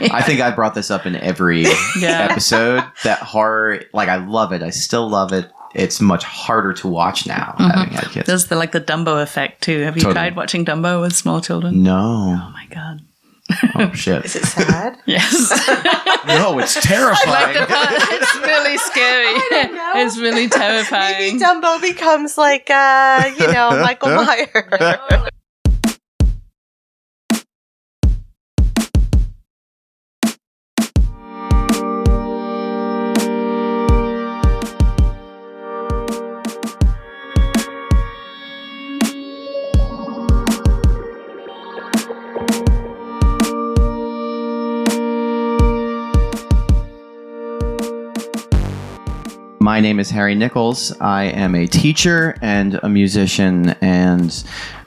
I think I brought this up in every episode. That horror, like I love it. I still love it. It's much harder to watch now having had kids. There's the Dumbo effect too. Have you tried watching Dumbo with small children? No. Oh my God. Oh shit. Is it sad? Yes. No, it's terrifying. I like the part. It's really scary. It's really terrifying. Maybe Dumbo becomes like Michael Myers. My name is Harry Nichols. I am a teacher and a musician and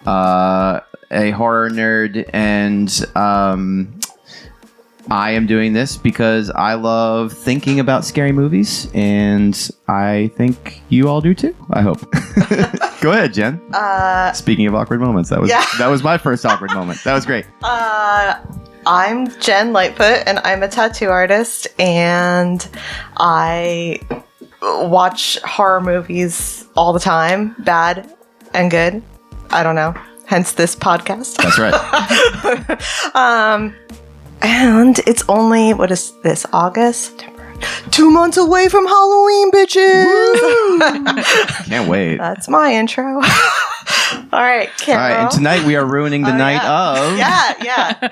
a horror nerd. And I am doing this because I love thinking about scary movies. And I think you all do too, I hope. Go ahead, Jen. Speaking of awkward moments, that was my first awkward moment. That was great. I'm Jen Lightfoot, and I'm a tattoo artist. And I watch horror movies all the time, bad and good. I don't know. Hence this podcast. That's right. And it's only, what is this, August? September. 2 months away from Halloween, bitches! Can't wait. That's my intro. All right, Carol. All right, and tonight we are ruining the night of... Yeah.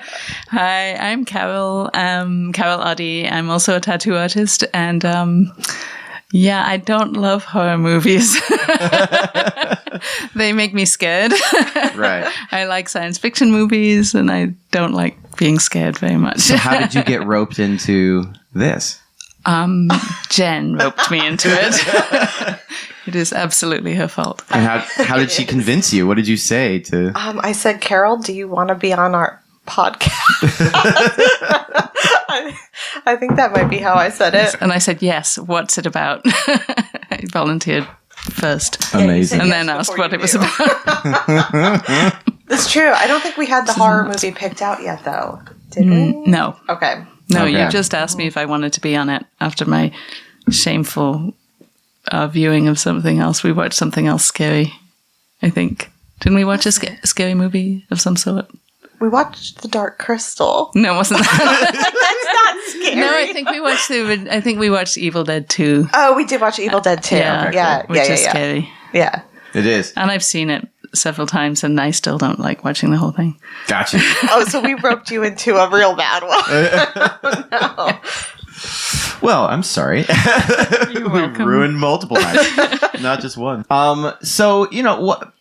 Hi, I'm Carol. Carol Oddy. I'm also a tattoo artist, and I don't love horror movies. They make me scared. Right. I like science fiction movies, and I don't like being scared very much. So how did you get roped into this? Jen roped me into it. It is absolutely her fault. And how did she convince you? What did you say to... I said, Carol, do you want to be on our podcast? I think that might be how I said it. And I said, yes, what's it about? I volunteered first. Amazing. And then asked what it was about. That's true. I don't think we had the horror movie picked out yet, though. Did we? No. Okay. No, you just asked me if I wanted to be on it after my shameful viewing of something else. We watched something else scary, I think. Didn't we watch a scary movie of some sort? We watched The Dark Crystal. No, it wasn't that. That's not scary. No, I think we watched Evil Dead 2. Oh, we did watch Evil Dead 2. Which is scary. Yeah. It is. And I've seen it several times, and I still don't like watching the whole thing. Gotcha. Oh, so we roped you into a real bad one. No. Well, I'm sorry. You're welcome. We ruined multiple nights, not just one. So, what?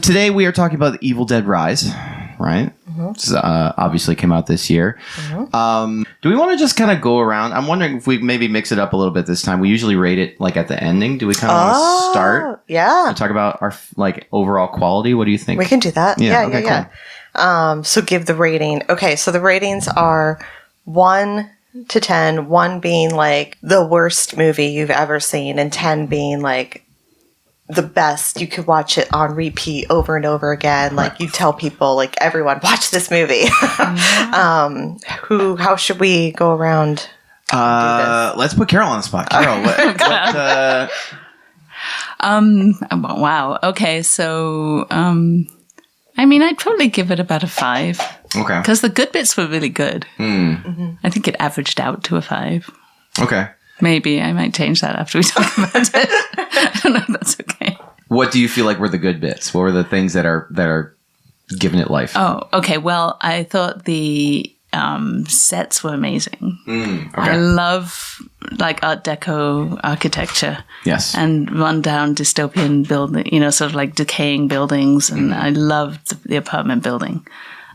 Today we are talking about the Evil Dead Rise, right? Mm-hmm. Which obviously came out this year. Mm-hmm. Do we want to just kind of go around? I'm wondering if we maybe mix it up a little bit this time. We usually rate it like at the ending. Do we kind of want to start? Yeah. And talk about our overall quality? What do you think? We can do that. Yeah. Cool. So give the rating. Okay, so the ratings are 1 to 10, 1 being like the worst movie you've ever seen, and 10 being like the best. You could watch it on repeat over and over again. Like you tell people, like everyone, watch this movie. How should we go around? Let's put Carol on the spot. Carol, wow. Okay, so I'd probably give it about a 5. Okay. Because the good bits were really good. Mm-hmm. I think it averaged out to a 5. Okay. Maybe. I might change that after we talk about it. I don't know if that's okay. What do you feel like were the good bits? What were the things that are giving it life? Oh, okay. Well, I thought the sets were amazing. Okay. I love Art Deco architecture. Yes. And rundown dystopian building, sort of like decaying buildings. And I loved the apartment building.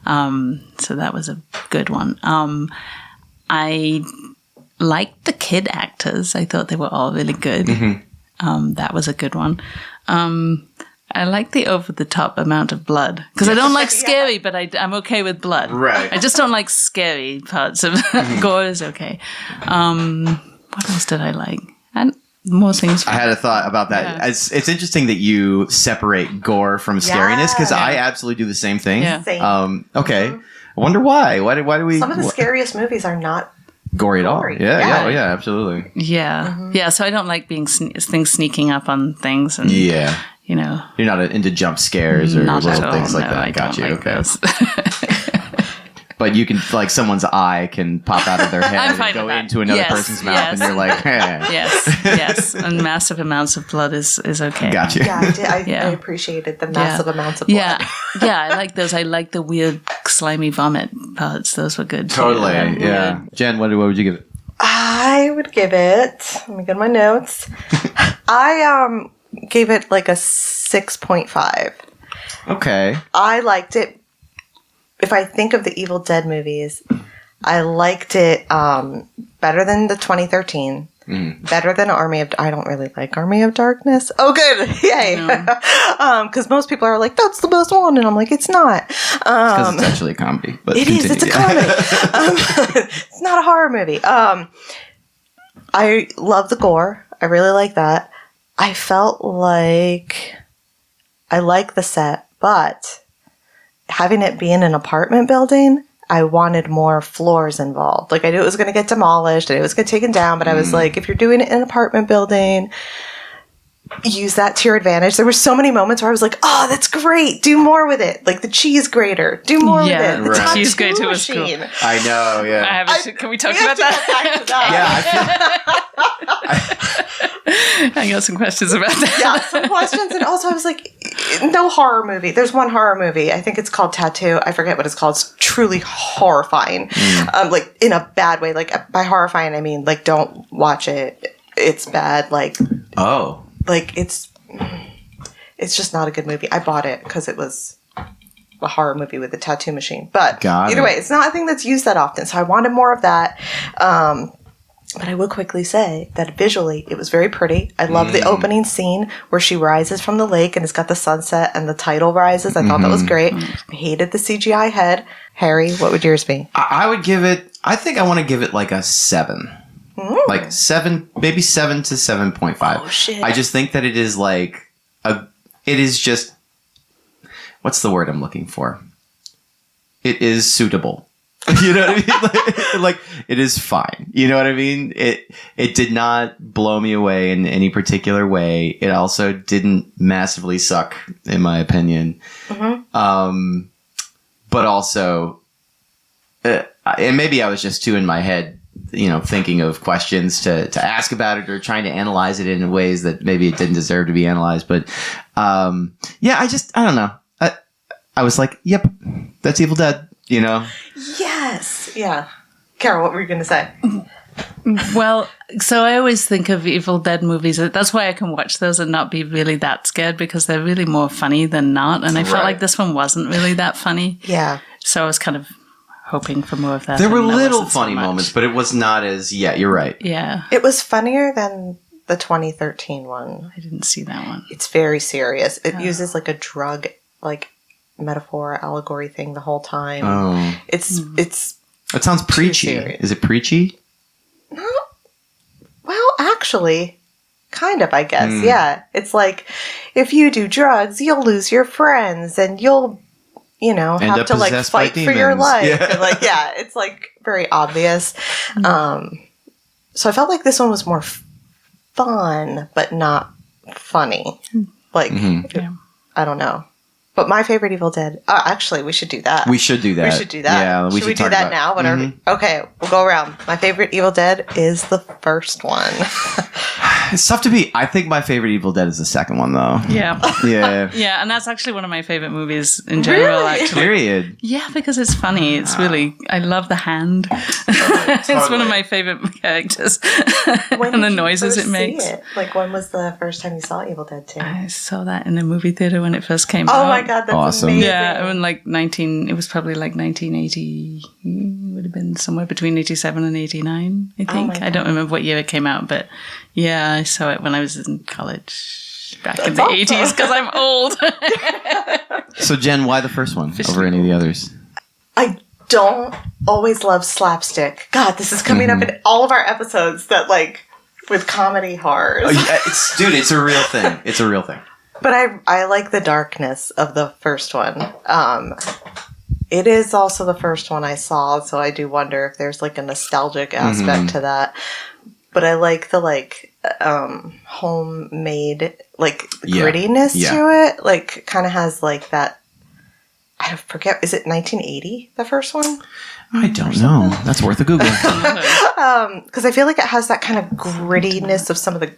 So that was a good one. I liked the kid actors. I thought they were all really good. Mm-hmm. That was a good one. I like the over-the-top amount of blood. Because I don't like scary, but I'm okay with blood. Right. I just don't like scary parts of gore is okay. What else did I like? And more things. I had a thought about that. Yeah. It's interesting that you separate gore from scariness, because I absolutely do the same thing. Yeah. Same. Okay. wonder why. Why do we? Some of the scariest movies are not gory at all. gory. Yeah, absolutely. Yeah. Yeah. So I don't like being things sneaking up on things. And, Yeah. you know, You're not into jump scares or not little at all. things like No, that. I Got don't you. like Okay. those. But you can, like, someone's eye can pop out of their head I'm and fine go with that. into another Yes, person's mouth, yes. and you're like, eh. Yes. And massive amounts of blood is okay. Got you. Yeah, I did. I Yeah. appreciated the massive amounts of blood. Yeah, I like those. I like the weird slimy vomit parts. Those were good. too. Totally. Yeah. Jen, what would you give it? I would give it. Let me get my notes. I gave it like a 6.5. Okay. I liked it. If I think of the Evil Dead movies, I liked it better than the 2013. Better than Army of... I don't really like Army of Darkness. Oh, good. Yay. Because most people are like, that's the best one. And I'm like, it's not. Because it's actually a comedy. But It is. It's a comedy. It's not a horror movie. I love the gore. I really like that. I felt like... I like the set, but... having it be in an apartment building, I wanted more floors involved. Like, I knew it was going to get demolished and it was going to get taken down, but I was like, if you're doing it in an apartment building, use that to your advantage. There were so many moments where I was like, oh, that's great. Do more with it. Like the cheese grater. Do more with it. The right. Cheese tattoo grater was cool. machine. I know, yeah. Can we talk We have about to get back to that. I got some questions about that. Yeah, some questions. And also I was like, no horror movie. There's one horror movie. I think it's called Tattoo. I forget what it's called. It's truly horrifying. Like in a bad way. Like by horrifying, I mean like don't watch it. It's bad. Like it's just not a good movie. I bought it because it was a horror movie with a tattoo machine. But either way, it's not a thing that's used that often. So I wanted more of that. But I will quickly say that visually, it was very pretty. I love the opening scene where she rises from the lake and it's got the sunset and the title rises. I thought that was great. I hated the CGI head. Harry, what would yours be? I would give it, I think I want to give it like a 7. Like 7, maybe 7 to 7.5. Oh, shit. I just think that it is like, it is just, what's the word I'm looking for? It is suitable. You know what I mean? Like it is fine. You know what I mean? It did not blow me away in any particular way. It also didn't massively suck, in my opinion. But also, and maybe I was just too in my head, you know, thinking of questions to ask about it or trying to analyze it in ways that maybe it didn't deserve to be analyzed. But yeah, I don't know. I was like, yep, that's Evil Dead. You know? Yes. Yeah. Carol, what were you going to say? Well, so I always think of Evil Dead movies. That's why I can watch those and not be really that scared because they're really more funny than not. And I felt like this one wasn't really that funny. Yeah. So I was kind of hoping for more of that. There were and little wasn't so funny much. moments, but it was not as, yeah, you're right. Yeah. It was funnier than the 2013 one. I didn't see that one. It's very serious. It uses like a drug, like metaphor, allegory thing the whole time. Oh. It's It sounds preachy. serious. Is it preachy? well, actually, kind of, I guess. Yeah. It's like if you do drugs, you'll lose your friends and you'll, you know, End have up to like possessed by fight for your demons. life. Yeah. And, like, yeah, it's like very obvious. So I felt like this one was more fun, but not funny. Like, Yeah. I don't know. But my favorite Evil Dead. Actually, we should do that. We should do that. We should do that. Yeah, should we do talk that about- now? Whatever. Okay, we'll go around. My favorite Evil Dead is the first one. It's tough to beat. I think my favorite Evil Dead is the second one, though. Yeah. Yeah. Yeah, and that's actually one of my favorite movies in general, Really? actually. Period. Yeah, because it's funny. It's really, I love the hand. It's one Totally. of my favorite characters. When and the did you noises first it makes. see it? Like, when was the first time you saw Evil Dead 2? I saw that in the movie theater when it first came out. Oh my god, that's Awesome. amazing. Yeah, when it was probably like 1980, it would have been somewhere between 87 and 89, I think. my I don't remember what year it came out, but yeah, I saw it when I was in college back in the That's 80s because I'm old. So, Jen, why the first one over any of the others? I don't always love slapstick. God, this is coming up in all of our episodes that, like, with comedy horrors. Oh, yeah, it's a real thing. It's a real thing. But I like the darkness of the first one. It is also the first one I saw, so I do wonder if there's like a nostalgic aspect to that. But I like the homemade grittiness to it. Like kind of has like that. I forget. Is it 1980? The first one? I don't know. That's worth a Google. Because I feel like it has that kind of grittiness of some of the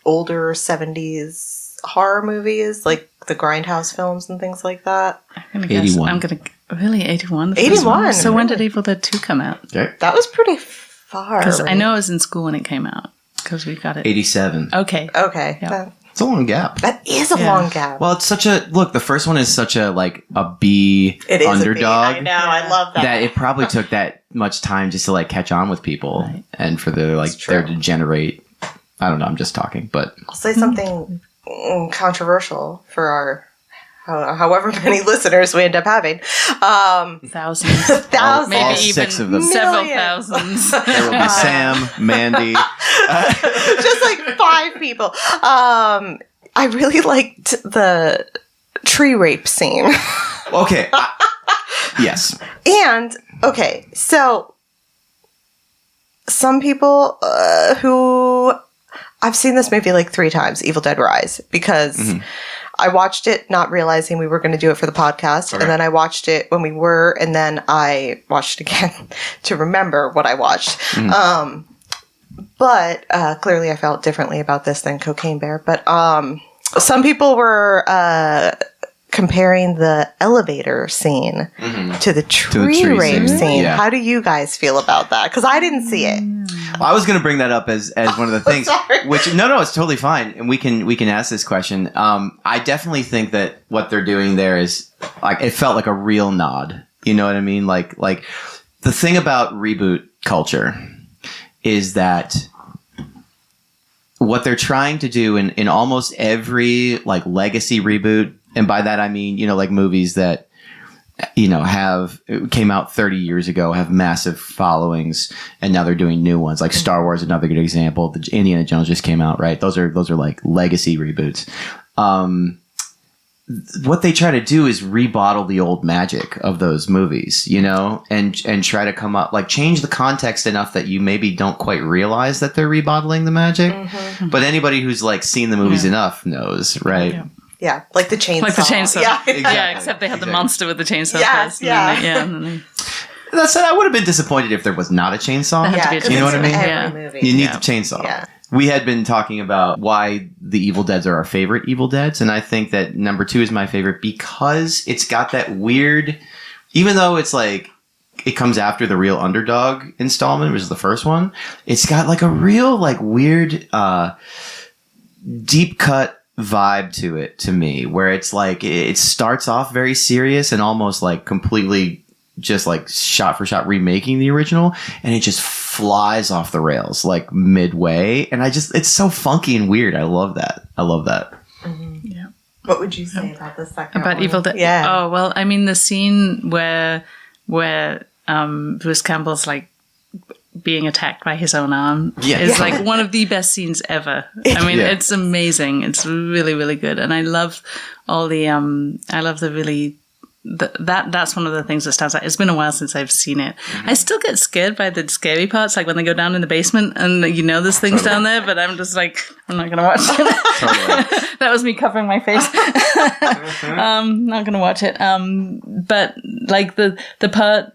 older 70s horror movies, like the Grindhouse films and things like that. I'm gonna guess. 81. I'm gonna really 81. 81. So when did Evil Dead 2 come out? Okay. That was pretty far. Because right? I know I was in school when it came out. Because we got it. 87. Okay. Okay. Yeah. It's a long gap. That is a long gap. Well, it's such a look. The first one is such a B It is underdog. I know. I love that. That it probably took that much time just to like catch on with people, and for the there to generate. I don't know. I'm just talking, but I'll say something controversial for our however many listeners we end up having. Thousands. Thousands. Maybe all even 6 of them. several Millions. thousands. There will be Sam, Mandy. Just like 5 people. I really liked the tree rape scene. Okay. Yes. And, okay, so some people who... I've seen this movie like 3 times, Evil Dead Rise, because I watched it not realizing we were going to do it for the podcast, and then I watched it when we were, and then I watched it again to remember what I watched. But clearly I felt differently about this than Cocaine Bear. But some people were comparing the elevator scene to the tree rape scene. Yeah. How do you guys feel about that? Because I didn't see it. Well, I was going to bring that up as one of the things. Sorry. Which no, it's totally fine, and we can ask this question. I definitely think that what they're doing there is like it felt like a real nod. You know what I mean? Like the thing about reboot culture is that what they're trying to do in almost every like legacy reboot, and by that I mean like movies that came out 30 years ago, have massive followings, and now they're doing new ones. Like Star Wars, another good example. The Indiana Jones just came out, right? Those are like legacy reboots. What they try to do is rebottle the old magic of those movies, and try to come up, like change the context enough that you maybe don't quite realize that they're rebottling the magic. But anybody who's like seen the movies enough knows, right? Yeah. Yeah, like the chainsaw. Like the chainsaw. Yeah, Exactly. Yeah, except they had the monster with the chainsaw Yes, first. yeah. And then they That said, I would have been disappointed if there was not a chainsaw. There had to be a because You know it's what I mean? in Yeah. every movie. You need Yeah. the chainsaw. Yeah. We had been talking about why the Evil Deads are our favorite Evil Deads, and I think that number 2 is my favorite because it's got that weird, even though it's like it comes after the real underdog installment, which is the first one, it's got like a real like weird deep cut vibe to it to me, where it's like it starts off very serious and almost like completely just like shot for shot remaking the original, and it just flies off the rails like midway, and it's so funky and weird. I love that. Yeah. What would you say about the second About one? Evil Dead. Yeah. Oh well, I mean the scene where Bruce Campbell's like being attacked by his own arm is like one of the best scenes ever. I mean, it's amazing. It's really, really good, and I love all the that's one of the things that stands out. It's been a while since I've seen it. I still get scared by the scary parts, like when they go down in the basement and there's things down there, but I'm just like, I'm not going to watch it. That was me covering my face. Not going to watch it. But like the part,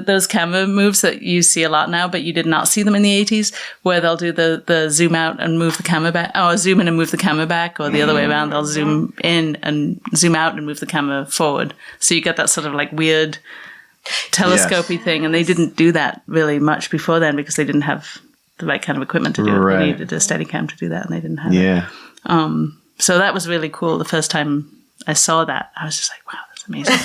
those camera moves that you see a lot now, but you did not see them in the 80s, where they'll do the zoom out and move the camera back, or zoom in and move the camera back, or the other way around. They'll zoom in and zoom out and move the camera forward. So you get that sort of like weird telescopy thing, and they didn't do that really much before then because they didn't have the right kind of equipment to do it. They needed a Steadicam to do that, and they didn't have it. So that was really cool. The first time I saw that, I was just like, wow, that's amazing.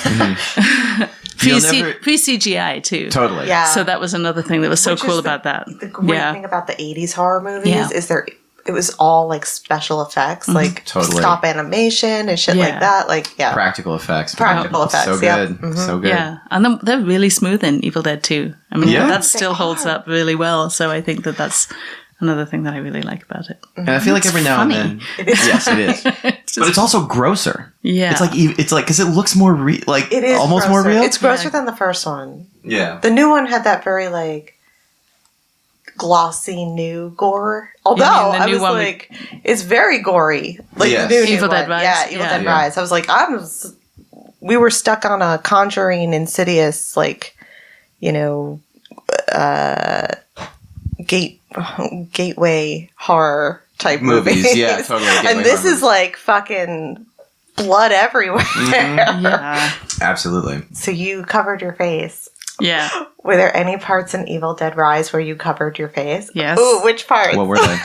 Pre-CGI too. Totally. Yeah. So that was another thing that was so Which cool is about that. The great thing about the 80s horror movies is it was all like special effects, like stop animation and shit like that. Like, practical effects. Practical effects. So good. So good. Yeah. And they're really smooth in Evil Dead 2. I mean, that still holds up really well. So I think that's another thing that I really like about it. And I feel like every now and then... Yes, it is. But it's also grosser. Yeah. It's like because it looks more it is almost grosser. more real. It's grosser than the first one. Yeah. The new one had that very like glossy new gore. Although I was like, it's very gory. Like the new Evil Dead one. Rise. Yeah, Evil Dead Rise. I was like, we were stuck on a Conjuring, Insidious, like, you know, gateway horror type movies. Yeah, totally. And this is like fucking blood everywhere. Yeah. Absolutely. So you covered your face. Yeah. Were there any parts in Evil Dead Rise where you covered your face? Yes. Ooh, which parts? What were they?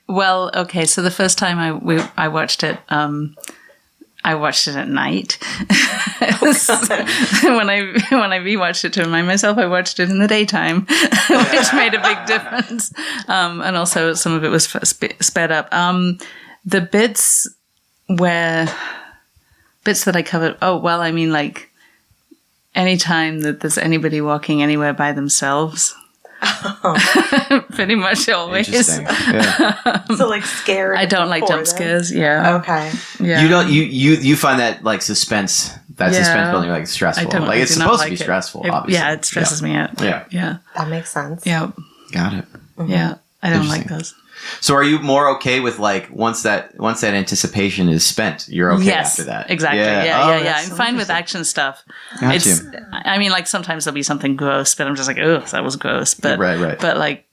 Well, okay. So the first time I watched it, I watched it at night. When I rewatched it to remind myself, I watched it in the daytime, which made a big difference. And also some of it was sped up. The bits that I covered. Oh well, I mean like. Anytime that there's anybody walking anywhere by themselves, pretty much always. Interesting. Yeah. So like scared. I don't like jump scares. Yeah. Okay. Yeah. You don't. You find that like suspense. That suspense building like stressful. Like it's supposed to be stressful. Obviously. Yeah, it stresses me out. Yeah. Yeah. That makes sense. Yeah. Got it. Mm-hmm. Yeah. I don't like those. So are you more okay with like once that anticipation is spent, you're okay after that? Exactly. Yeah. I'm fine with action stuff. Got you. I mean, like sometimes there'll be something gross, but I'm just like, oh, that was gross. But right. But like,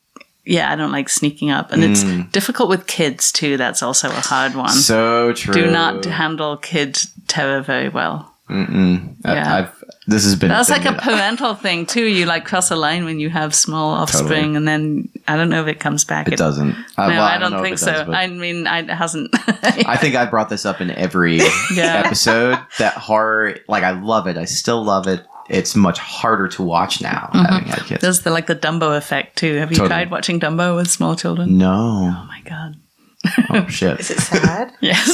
yeah, I don't like sneaking up, and it's difficult with kids too. That's also a hard one. So true. Do not handle kid terror very well. This has been. That's like a parental thing too. You like cross a line when you have small offspring, and then I don't know if it comes back. It doesn't. I don't think so. I mean, it hasn't. I think I brought this up in every episode. That horror, like I love it. I still love it. It's much harder to watch now having had kids. There's the Dumbo effect too. Have you tried watching Dumbo with small children? No. Oh my god. Oh shit! Is it sad? Yes.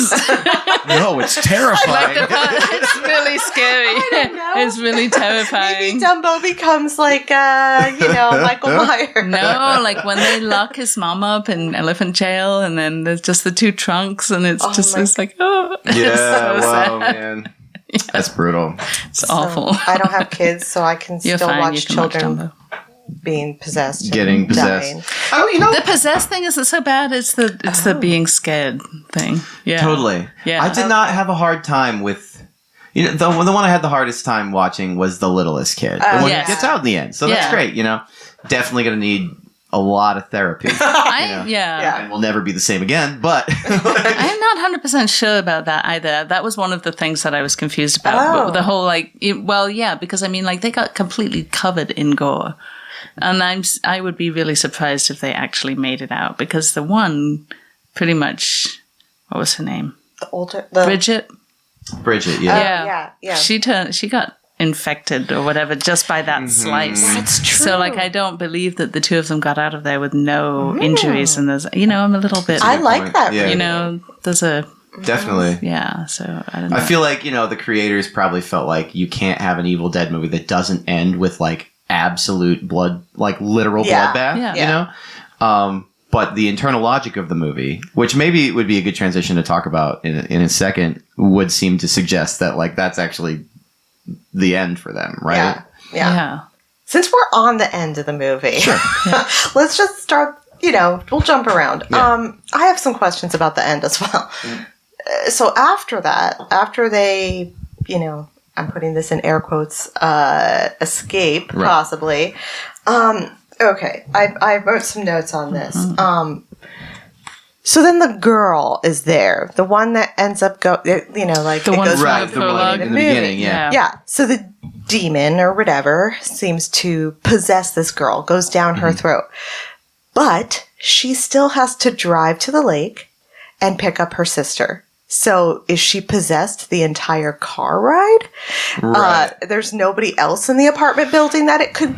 No, it's terrifying. It's really scary. I don't know. It's really terrifying. Maybe Dumbo becomes like, Michael Myers. No, like when they lock his mom up in elephant jail, and then there's just the two trunks, and it's like, oh, Yeah, it's so wow, sad. man. Yeah. That's brutal. It's awful. I don't have kids, so I can You're still fine. watch You can children Dumbo. being possessed, Getting and possessed. dying. Oh, The possessed thing isn't so bad. It's the being scared thing. Yeah, Totally. Yeah. I did not have a hard time with. The one I had the hardest time watching was the littlest kid. The one Yes. who gets out in the end. So that's Yeah. great. Definitely going to need a lot of therapy. And we'll never be the same again. But I'm not 100% sure about that either. That was one of the things that I was confused about. Oh. The whole because I mean, like they got completely covered in gore, and I would be really surprised if they actually made it out because the one, pretty much, what was her name? Bridget. Bridget, Yeah. She got infected or whatever just by that slice. That's true. So like I don't believe that the two of them got out of there with no injuries, and there's I'm a little bit I like that. Yeah. There's a Definitely. so I don't know. I feel like, the creators probably felt like you can't have an Evil Dead movie that doesn't end with like absolute blood, like literal bloodbath, Yeah. But the internal logic of the movie, which maybe would be a good transition to talk about in a second, would seem to suggest that like that's actually the end for them, right? Yeah. Since we're on the end of the movie, let's just start, we'll jump around. Yeah. I have some questions about the end as well. So after that, after they, I'm putting this in air quotes, escape, possibly. Okay, I wrote some notes on this. So then the girl is there, the one that ends up the one goes Right, the one in the beginning, yeah. Yeah. So the demon or whatever seems to possess this girl, goes down her throat. But she still has to drive to the lake and pick up her sister. So is she possessed the entire car ride? Right. There's nobody else in the apartment building that it could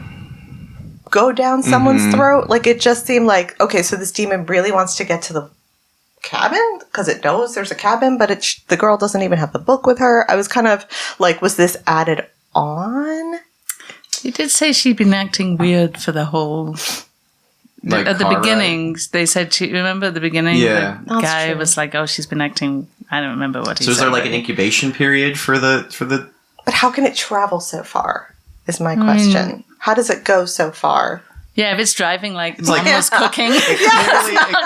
go down someone's throat. Like it just seemed like, okay, so this demon really wants to get to the cabin because it knows there's a cabin, but the girl doesn't even have the book with her. I was kind of like, was this added on? You did say she'd been acting weird for the whole Like at the car beginning, they said, remember at the beginning? Yeah. The That's guy true. was like, oh, she's been acting, I don't remember what he So said. is there like an incubation period for the? But how can it travel so far? Is my question. How does it go so far? Yeah, if it's driving like It's mom like- was cooking. It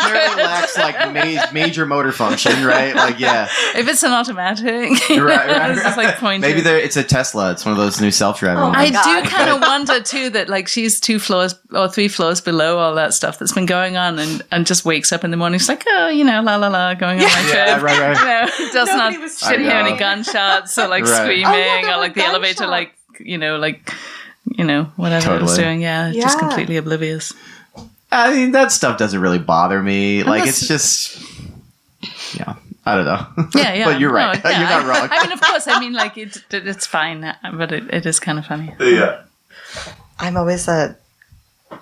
clearly lacks like major motor function, right? Like, yeah, If it's an automatic, right. it's just like pointing. Maybe it's a Tesla. It's one of those new self-driving. Oh my ones. I God. do kind of wonder too that like she's 2 floors or 3 floors below all that stuff that's been going on, and just wakes up in the morning. She's like, oh, la la la, going on my trip. Yeah, right. Does Nobody not was didn't hear screaming. any gunshots or like Right. screaming Oh, yeah, there or were like the elevator, gunshots. whatever it was Totally. doing. Yeah, just Yeah. completely oblivious. I mean, that stuff doesn't really bother me. Like, Unless- it's just, yeah, I don't know. Yeah. But you're right. No, yeah. You're not wrong. I mean, of course. I mean, like it's fine, but it is kind of funny. Yeah. I'm always a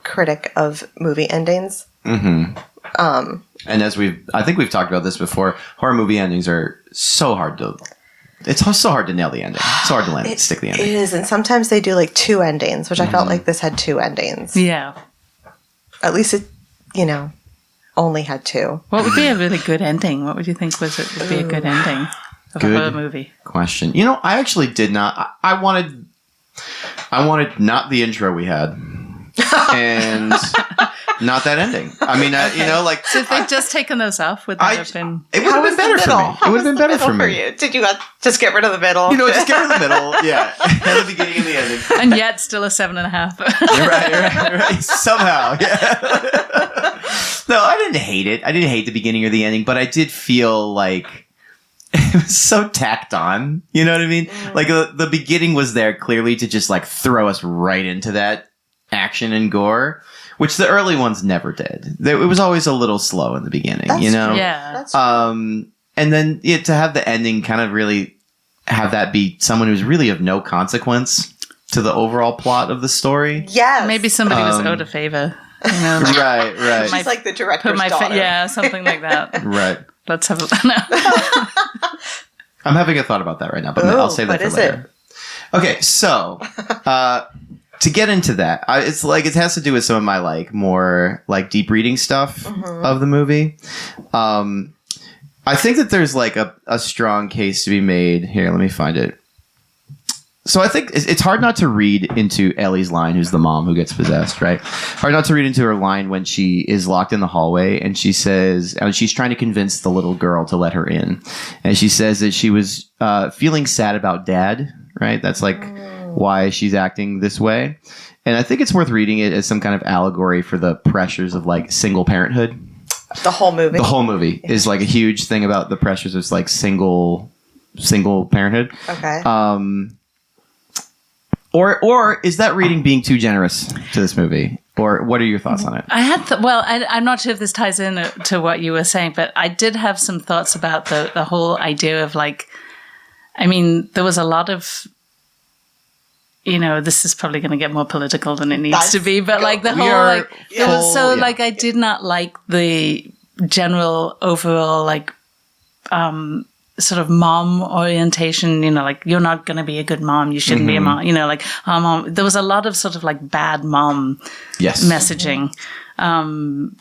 critic of movie endings. And as I think we've talked about this before, horror movie endings are so hard to. It's so hard to nail the ending. It's so hard to stick the It ending. is, and sometimes they do like 2 endings, which I felt like this had 2 endings. Yeah. At least it, only had 2. What would be a really good ending? What would you think would be a good ending of Good. a horror movie? Question. I actually did not. I wanted not the intro we had, and not that ending. I mean, like So if they'd just taken those off, would that have been? it would have been better for me. It would have been better for me. you. Did you just get rid of the middle? Just get in the middle. Yeah, at the beginning and the ending. And yet still a 7.5. You're right. Somehow, yeah. No, I didn't hate it. I didn't hate the beginning or the ending, but I did feel like it was so tacked on. You know what I mean? Like the beginning was there clearly to just like throw us right into that action and gore, which the early ones never did. It was always a little slow in the beginning, That's true. Yeah. That's and then to have the ending kind of really have that be someone who's really of no consequence to the overall plot of the story. yes. Maybe somebody was owed a favor. Like, Right. She's like the director's put my daughter. something like that. Right. Let's have a no. I'm having a thought about that right now, but Ooh, I'll save that what for is later. Okay, so to get into that, it's like it has to do with some of my like more like deep reading stuff of the movie. I think that there's like a strong case to be made here. Let me find it. So I think it's hard not to read into Ellie's line, who's the mom who gets possessed, right? Hard not to read into her line when she is locked in the hallway and she says, and she's trying to convince the little girl to let her in. And she says that she was feeling sad about dad, right? That's like why she's acting this way. And I think it's worth reading it as some kind of allegory for the pressures of like single parenthood. The whole movie. The whole movie is like a huge thing about the pressures of like single parenthood. Okay. Or is that reading being too generous to this movie? Or what are your thoughts on it? I had I'm not sure if this ties in to what you were saying, but I did have some thoughts about the whole idea of like, I mean, there was a lot of, this is probably going to get more political than it needs to be, but like the We whole are like it was so full, yeah. like I did not like the general overall like sort of mom orientation, like you're not going to be a good mom, you shouldn't be a mom, like mom. There was a lot of sort of like bad mom Yes. messaging,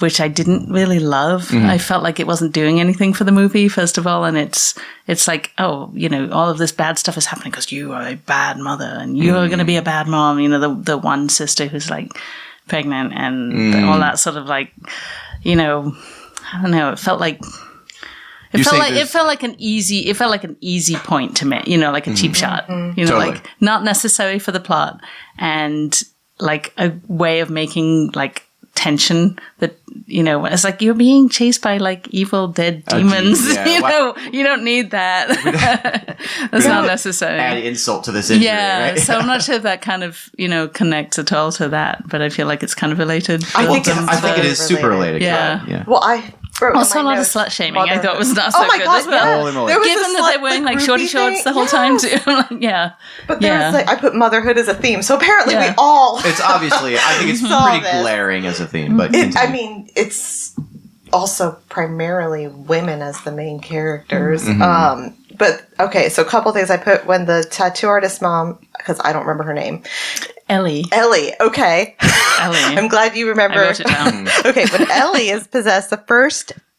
which I didn't really love. I felt like it wasn't doing anything for the movie, first of all, and it's like, oh, all of this bad stuff is happening because you are a bad mother and you're going to be a bad mom. The one sister who's like pregnant and all that sort of like, I don't know. It felt like. It felt like an easy point to make, like a cheap shot, Totally. like not necessary for the plot and like a way of making like tension that, it's like you're being chased by like evil dead demons, yeah. You don't need that. That's not necessary. Add insult to this injury, Yeah, right? so I'm not sure if that kind of, connects at all to that, but I feel like it's kind of related. I think it is super related. Yeah. Yeah. Well, I wrote Also, in a my lot of notes, slut shaming. I thought was not oh so my good God, as well. Holy moly. There was Given a that they're slut, wearing the like shorty groupie shorts thing. the whole time too. I'm like, yeah. But there Yeah. was like, I put motherhood as a theme, so apparently we Yeah. all. It's obviously, I think it's Saw pretty this. glaring as a theme, but It's also primarily women as the main characters. Mm-hmm. But okay, so a couple things I put when the tattoo artist mom, because I don't remember her name, Ellie. Ellie. Okay. Ellie. I'm glad you remember. I wrote it down. Okay, when Ellie is possessed, the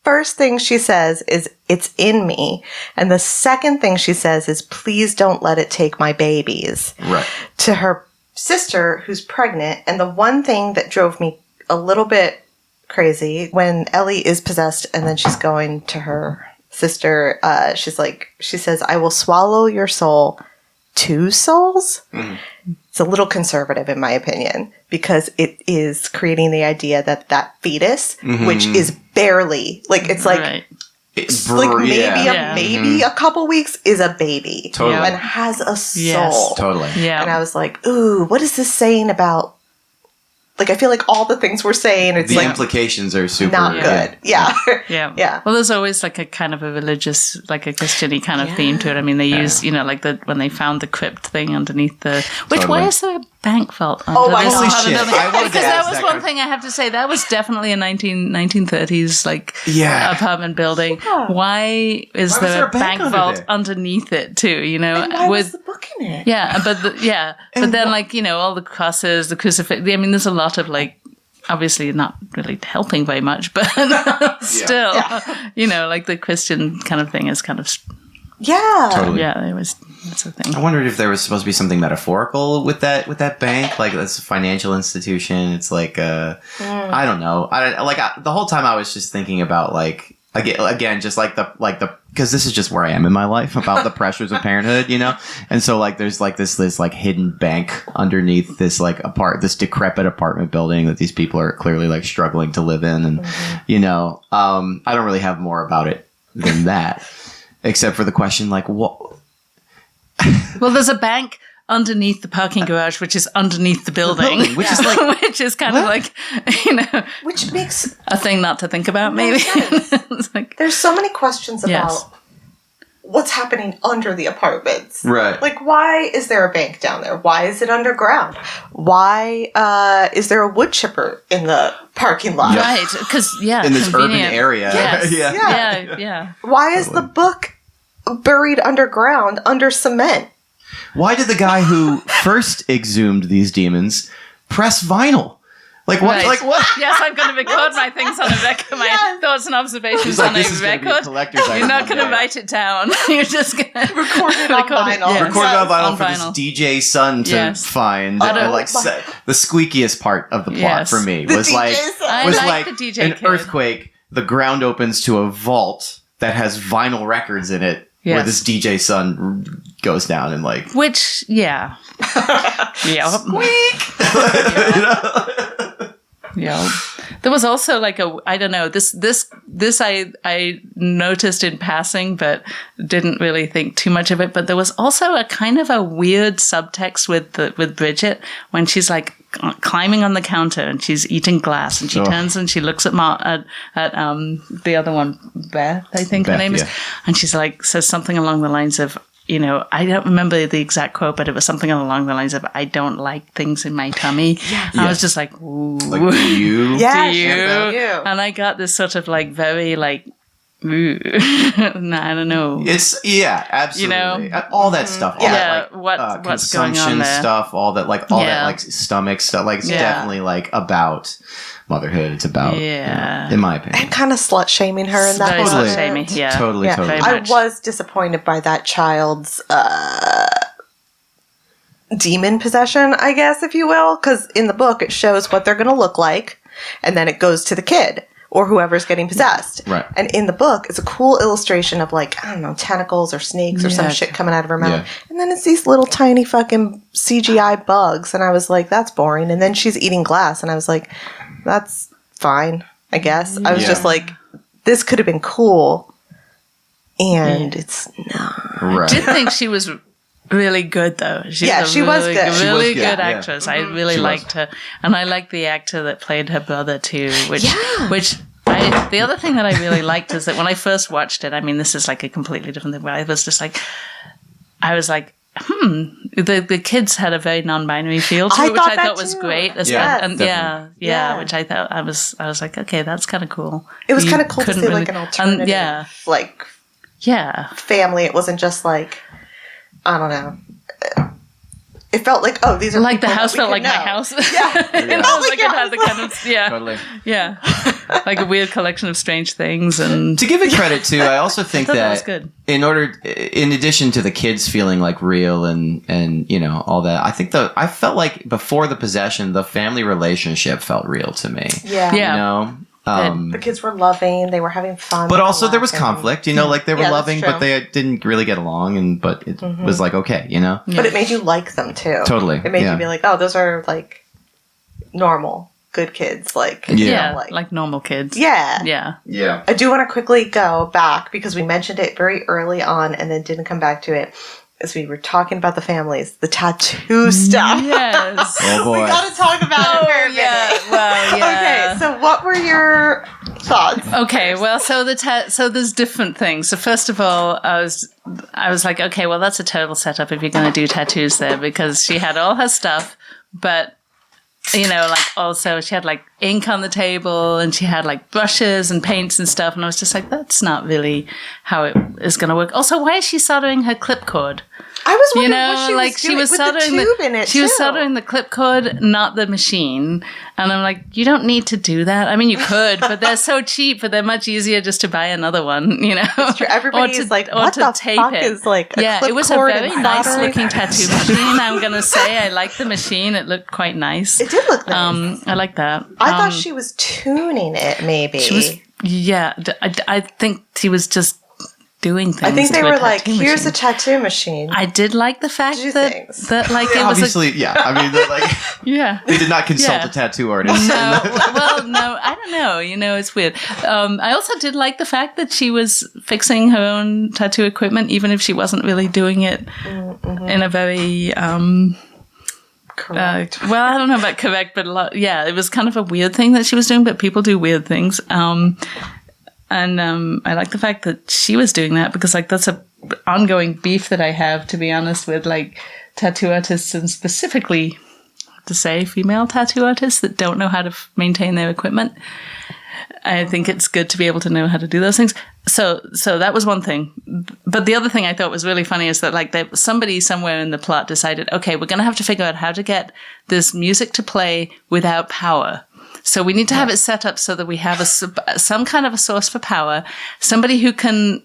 first thing she says is, "It's in me." And the second thing she says is, "Please don't let it take my babies." Right. To her sister who's pregnant. And the one thing that drove me a little bit crazy, when Ellie is possessed and then she's going to her sister, she says, "I will swallow your soul." 2 souls? Mm. It's a little conservative in my opinion, because it is creating the idea that fetus, which is barely, like, it's like, Right. it's like maybe a couple weeks, is a baby. Totally. And has a soul. Yes. Totally. Yeah. And I was like, ooh, what is this saying about, like, I feel like all the things we're saying, it's the like implications are super not good. Yeah. Yeah. Yeah. Well, there's always like a kind of a religious, like a Christian-y kind of theme to it. I mean, they use, like when they found the crypt thing underneath the, why is there a bank vault under my this God. part of the Shit. building? I wanted to Because ask that was that one question. thing I have to say. That was definitely a 1930s, like, Yeah. apartment building. Yeah. Why is Why was there a bank under vault there? underneath it too, And why was the book in it? Yeah, but then, like, all the crosses, the crucifix. I mean, there's a lot of, like, obviously not really helping very much, but still, like the Christian kind of thing is kind of, Yeah. Totally. that's the thing. I wondered if there was supposed to be something metaphorical with that bank, like that's a financial institution. It's like I don't know. The whole time I was just thinking about, like, again, just like the because this is just where I am in my life, about the pressures of parenthood, and so, like, there's like this like hidden bank underneath this this decrepit apartment building that these people are clearly, like, struggling to live in, and I don't really have more about it than that, except for the question, like, what. Well, there's a bank underneath the parking garage, which is underneath the building, which is like, which is kind of like, Which makes a thing not to think about, maybe. sense. It's like, There's so many questions about Yes. what's happening under the apartments. right? Like, why is there a bank down there? Why is it underground? Why is there a wood chipper in the parking lot? right, because in this urban convenient. area, Yes. yeah. Yeah. Why is the book buried underground under cement? Why did the guy who first exhumed these demons press vinyl? Like what? Right. Like what? Yes, I'm going to record my things on a record, my thoughts and observations He's like, on this a is gonna be a record. collector's item You're not one going to day. write it down. You're just going to Record it on vinyl. Yes. Recorded on vinyl On for vinyl. this DJ son to Yes. find. Oh, Like my- the squeakiest part of the plot Yes. for me The was DJ like son. I was like like the DJ an kid. earthquake. The ground opens to a vault that has vinyl records in it, where Yes. this DJ son goes down and, like, Which, yeah. Yeah. Yeah. There was also like I don't know, this I noticed in passing, but didn't really think too much of it. But there was also a kind of a weird subtext with Bridget when she's like climbing on the counter and she's eating glass and she turns and she looks at the other one, Beth, I think her Beth, name is, yeah. and she's like says something along the lines of, I don't remember the exact quote, but it was something along the lines of, "I don't like things in my tummy." Yeah. I was just like, ooh. like, do you? Yeah, Do you? you. And I got this sort of like very like, ooh. Nah, I don't know. It's absolutely all that stuff. All Yeah, that, like, what's going on consumption there? stuff, all that, like, all that, Yeah. like, stomach stuff. Like, it's Yeah. definitely, like, about motherhood. It's about, Yeah. in my opinion. And kind of slut shaming her in that Very Totally. slut shaming. Yeah. Totally. Very I much. was disappointed by that child's demon possession, I guess, if you will, because in the book it shows what they're going to look like, and then it goes to the kid or whoever's getting possessed. Right. And in the book, it's a cool illustration of, like, I don't know, tentacles or snakes or some Yeah. shit coming out of her mouth. Yeah. And then it's these little tiny fucking CGI bugs, and I was like, that's boring. And then she's eating glass, and I was like, that's fine, I guess. I was Yeah. just like, this could have been cool. And it's not. Right. I did think she was really good though. She Yeah, she was good. Really She was good, good yeah. actress. I really She was. liked her, and I liked the actor that played her brother too. Which, Yeah. the other thing that I really liked is that when I first watched it, I mean, this is like a completely different thing, but I was just like, the kids had a very non-binary feel to I it, which thought I that thought was too. great. Yeah, And definitely. Yeah. which I thought I was like, okay, that's kind of cool. It was You kind of cool to couldn't see, really- like, an alternative, yeah, like, yeah. family. It wasn't just like, I don't know. it felt like, oh, these are like the people house that we felt could like my know. house. Yeah. It felt like it had the kind of Totally. yeah, like a weird collection of strange things. And To give it credit too, I also think thought that was that good. in addition to the kids feeling like real and all that, I think I felt like before the possession, the family relationship felt real to me. Yeah. Yeah. The kids were loving. They were having fun. But they were also there was laughing. conflict, like they were Yeah, that's loving, but true. they didn't really get along, but it was like, okay, But it made you like them too. Totally, It made yeah. you be like, oh, those are like normal, good kids. Like, Yeah. like normal kids. yeah. Yeah. Yeah. I do want to quickly go back because we mentioned it very early on and then didn't come back to it. As we were talking about the families, the tattoo stuff. Yes. Oh boy. We got to talk about it for a minute. Well, yeah. Okay, so what were your thoughts? Okay, well, so so there's different things. So first of all, I was like, okay, well, that's a terrible setup if you're going to do tattoos there, because she had all her stuff, but like also she had like ink on the table and she had like brushes and paints and stuff, and I was just like, that's not really how it is going to work. Also, why is she soldering her clip cord? I was wondering what she she was was doing with soldering the tube in it, she was too. soldering the clip cord, not the machine. And I'm like, you don't need to do that. I mean, you could, but they're so cheap, but they're much easier just to buy another one, It's true. Everybody's like, what the fuck is like a clip it was a cord very and nice soldering? looking tattoo machine. I'm going to say I liked the machine. It looked quite nice. It did look nice. I like that. I thought she was tuning it, maybe. She was, I think he was just doing things. I think they to a were like, tattoo here's a machine. tattoo machine. I did like the fact Do that things. like it was Obviously, yeah. I mean, they're like yeah. they did not consult Yeah. a tattoo artist. No, well, no, I don't know. It's weird. I also did like the fact that she was fixing her own tattoo equipment, even if she wasn't really doing it in a very Correct. well, I don't know about correct, but it was kind of a weird thing that she was doing. But people do weird things. And I like the fact that she was doing that, because like that's a ongoing beef that I have, to be honest, with like tattoo artists, and specifically to say female tattoo artists that don't know how to maintain their equipment. I think it's good to be able to know how to do those things. So that was one thing. But the other thing I thought was really funny is that like somebody somewhere in the plot decided, okay, we're going to have to figure out how to get this music to play without power. So we need to have it set up so that we have some kind of a source for power, somebody who can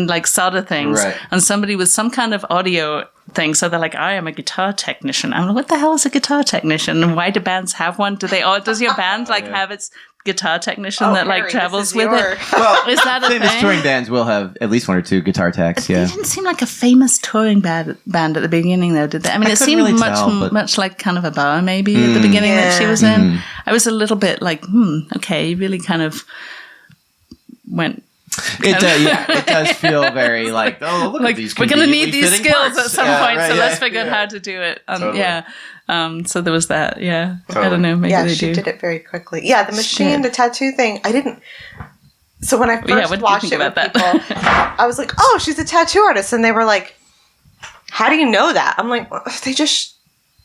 like solder things, Right. and somebody with some kind of audio thing. So they're like, I am a guitar technician. I'm like, what the hell is a guitar technician? And why do bands have one? Does your band like have its guitar technician that like Harry, travels this is with your- it? Well, Is that a famous thing? touring bands will have at least one or two guitar techs. They Yeah. didn't seem like a famous touring band at the beginning, though, did they? I mean, I it couldn't seemed really much tell, but- much like kind of a bar, maybe, at the beginning that she was in. I was a little bit like, okay, really kind of went... It does. Yeah, it does feel very like, oh, look like at these. we're going to need conveniently these fitting skills parts. at some Yeah, point, right, so yeah, let's figure out yeah. how to do it. Totally. Yeah. So there was that. Yeah. I Totally. don't know. Maybe Yeah, they she do. did it very quickly. Yeah, the machine, Shit. the tattoo thing, I didn't... So when I first what did you watched think it with about people, that? I was like, oh, she's a tattoo artist. And they were like, how do you know that? I'm like, well, they just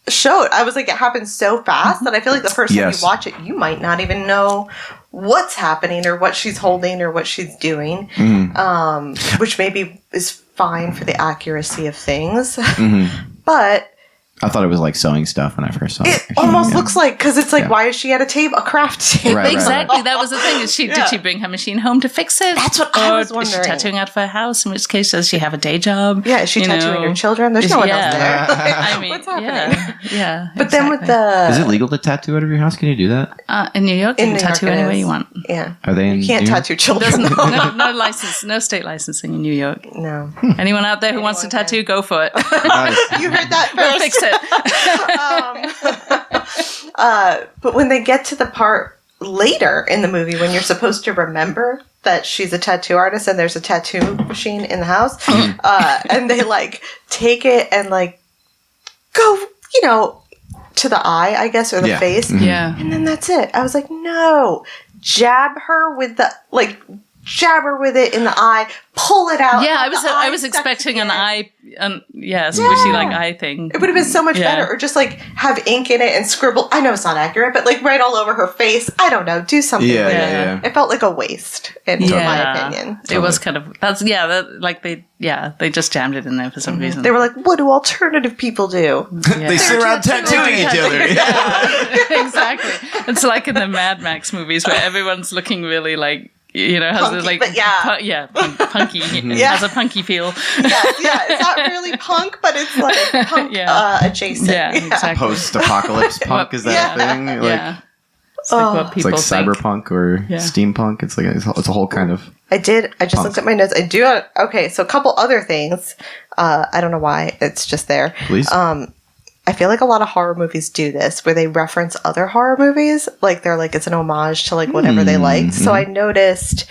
showed. I was like, it happened so fast that I feel like the first time Yes. you watch it, you might not even know what's happening or what she's holding or what she's doing, which maybe is fine for the accuracy of things. But I thought it was like sewing stuff when I first saw it. it almost Yeah. looks like, because it's like, Yeah. why is she at a table, a craft table? Right, right, Exactly. That was the thing. Did Yeah. she bring her machine home to fix it? That's what I was Or is she wondering. tattooing out of her house? In which case, does she have a day job? Yeah, is she You tattooing know? her children? There's no one else there. I mean, What's happening? yeah. But then with exactly. Is it legal to tattoo out of your house? Can you do that? in New York, you In can New York tattoo it anywhere is. you want. Yeah. Are they in You can't New York? tattoo children. No license, no state licensing in New York. No. Anyone out there who wants to Anyone tattoo, go for it. Nice. You heard that We'll first. fix it. But when they get to the part later in the movie when you're supposed to remember that she's a tattoo artist and there's a tattoo machine in the house, and they like take it and like go, to the eye, I guess, or the Yeah. face. Yeah. And then that's it. I was like, no, jab her with the, like, jab her with it in the eye, pull it out. Yeah, I was stuck expecting an together. eye, squishy like eye thing. It would have been so much better. Or just like have ink in it and scribble. I know it's not accurate, but like write all over her face. I don't know. Do something. Yeah, with it. yeah. It felt like a waste, in my opinion. It was kind of they just jammed it in there for some reason. They were like, what do alternative people do? They sit around tattooing each other. Yeah, exactly. It's like in the Mad Max movies where everyone's looking really like, has Punky, a like but punky has a punky feel. It's not really punk, but it's like punk adjacent. Yeah, exactly. Post-apocalypse punk, is that a thing? Like, Yeah. It's like what it's people like think. cyberpunk or steampunk. It's like it's a whole kind of. I just looked at my notes. Okay, so a couple other things. I don't know why. It's just there. Please. I feel like a lot of horror movies do this, where they reference other horror movies. Like, they're like, it's an homage to, like, whatever they liked. So I noticed,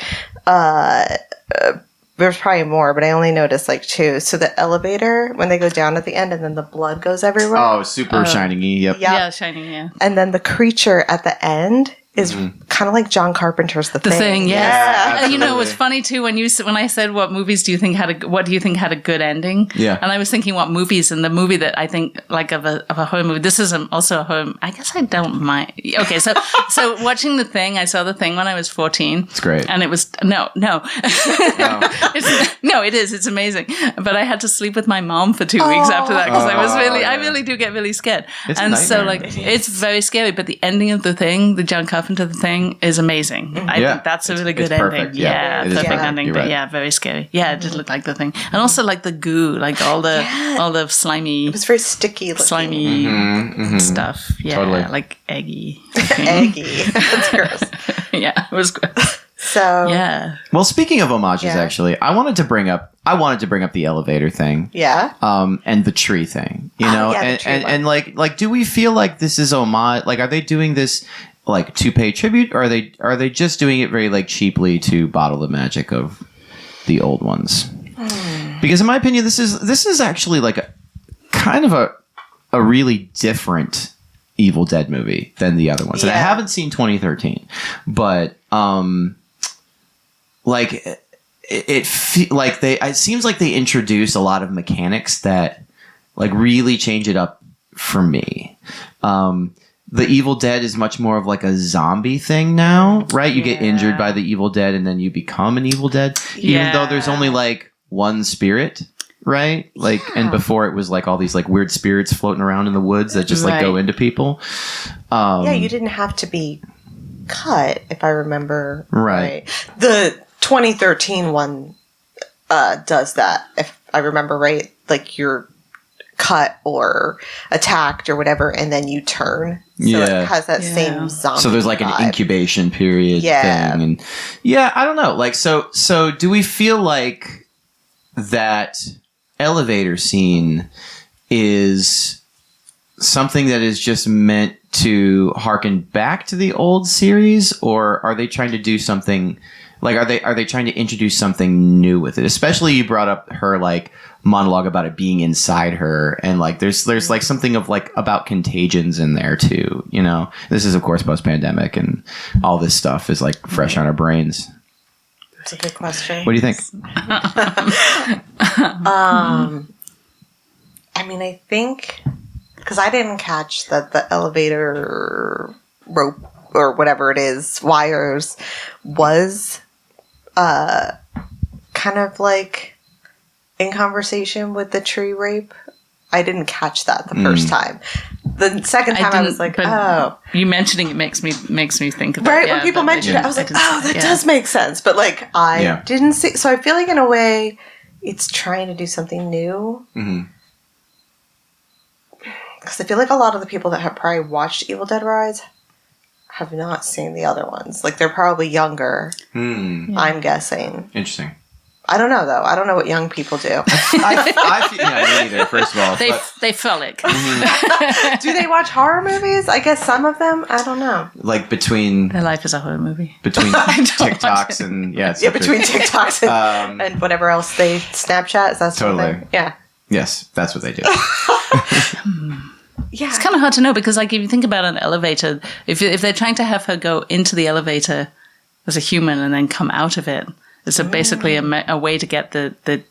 there's probably more, but I only noticed, like, 2. So the elevator, when they go down at the end and then the blood goes everywhere. Oh, super Shining-y. Yep. Yeah, Shining, yeah. And then the creature at the end is kind of like John Carpenter's The Thing. The Thing, yes. Yeah, And it was absolutely. funny too when I said what movies do you think had a good ending? Yeah. And I was thinking what movies, and the movie that I think like of a horror movie. This is also a horror. I guess I don't mind. Okay, so watching The Thing, I saw The Thing when I was 14. It's great. And it was no. It is. It's amazing. But I had to sleep with my mom for 2 weeks after that because I really do get really scared. It's a and so nightmare. like it's very scary. But the ending of The Thing, the John Carpenter The Thing, is amazing. I think that's a really good it's perfect. ending. Yeah, it is perfect perfect. ending. You're But right. yeah, very scary. Yeah, it did look like The Thing, and also like the goo, like all the slimy, It was very sticky looking. slimy stuff. Yeah, Totally. like eggy. Eggy. That's gross. Yeah, it was gross. So, Yeah. Well, speaking of homages, Yeah. actually, I wanted to bring up the elevator thing. yeah. And the tree thing, you know, yeah, the tree and like, do we feel like this is homage? Like, are they doing this like to pay tribute, or are they just doing it very like cheaply to bottle the magic of the old ones? Because in my opinion, this is actually like a kind of a really different Evil Dead movie than the other ones. And I Yeah. haven't seen 2013, but like it seems like they introduce a lot of mechanics that like really change it up for me. The Evil Dead is much more of like a zombie thing now, right? You get injured by the Evil Dead and then you become an Evil Dead, even though there's only like one spirit, right? Like, and before it was like all these like weird spirits floating around in the woods that just like go into people. You didn't have to be cut, if I remember Right. The 2013 one does that, if I remember right. Like, you're cut or attacked or whatever, and then you turn. So it has that same zombie So there's like vibe. an incubation period thing, and I don't know. Like, so do we feel like that elevator scene is something that is just meant to harken back to the old series, or are they trying to do something like, are they trying to introduce something new with it? Especially you brought up her like monologue about it being inside her, and like there's like something of like about contagions in there too, you know. This is of course post-pandemic and all this stuff is like fresh on our brains. That's a good question. What do you think? I mean, I think, because I didn't catch that the elevator rope or whatever it is, wires, was kind of like in conversation with the tree rape. I didn't catch that the first time. The second time I was like, oh. You mentioning it makes me think of Right, it. when people mentioned it, I was like, oh, that does make sense. But like, I didn't see. So I feel like in a way, it's trying to do something new. Because I feel like a lot of the people that have probably watched Evil Dead Rise have not seen the other ones. Like, they're probably younger, I'm guessing. Interesting. I don't know, though. I don't know what young people do. I feel, me neither, first of all. They frolic. Do they watch horror movies? I guess some of them. I don't know. Like between Their life is a horror movie. TikToks and between TikToks and whatever else they Snapchat. Is that something? Yeah. Yes, that's what they do. Yeah. It's kind of hard to know because, like, if you think about an elevator, if they're trying to have her go into the elevator as a human and then come out of it. It's basically a way to get the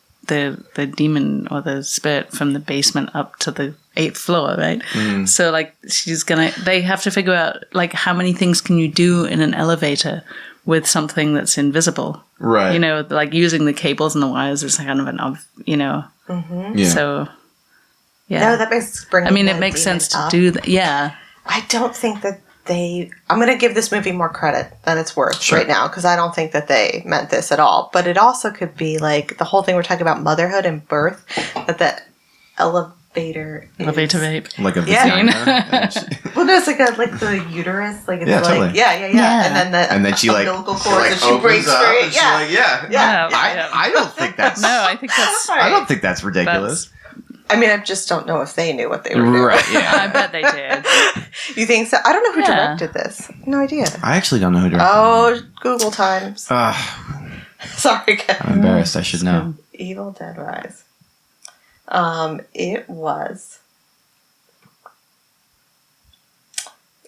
demon or the spirit from the basement up to the 8th floor, right? So like they have to figure out like how many things can you do in an elevator with something that's invisible, right? You know, like using the cables and the wires is kind of so No, that makes it makes sense to do that. Yeah, I don't think that I'm going to give this movie more credit than it's worth right now, because I don't think that they meant this at all. But it also could be like the whole thing we're talking about motherhood and birth, that elevator vape. Like a vagina. Well, no, it's like the uterus. Like it's totally. And then she umbilical cord that she breaks free. I don't think that's. No, I think that's. I don't think that's ridiculous. I mean, I just don't know if they knew what they were doing. Right, yeah. I bet they did. You think so? I don't know who directed this. No idea. I actually don't know who directed it. Oh, Google times. Sorry, Kevin. I'm embarrassed. I should know. Evil Dead Rise. It was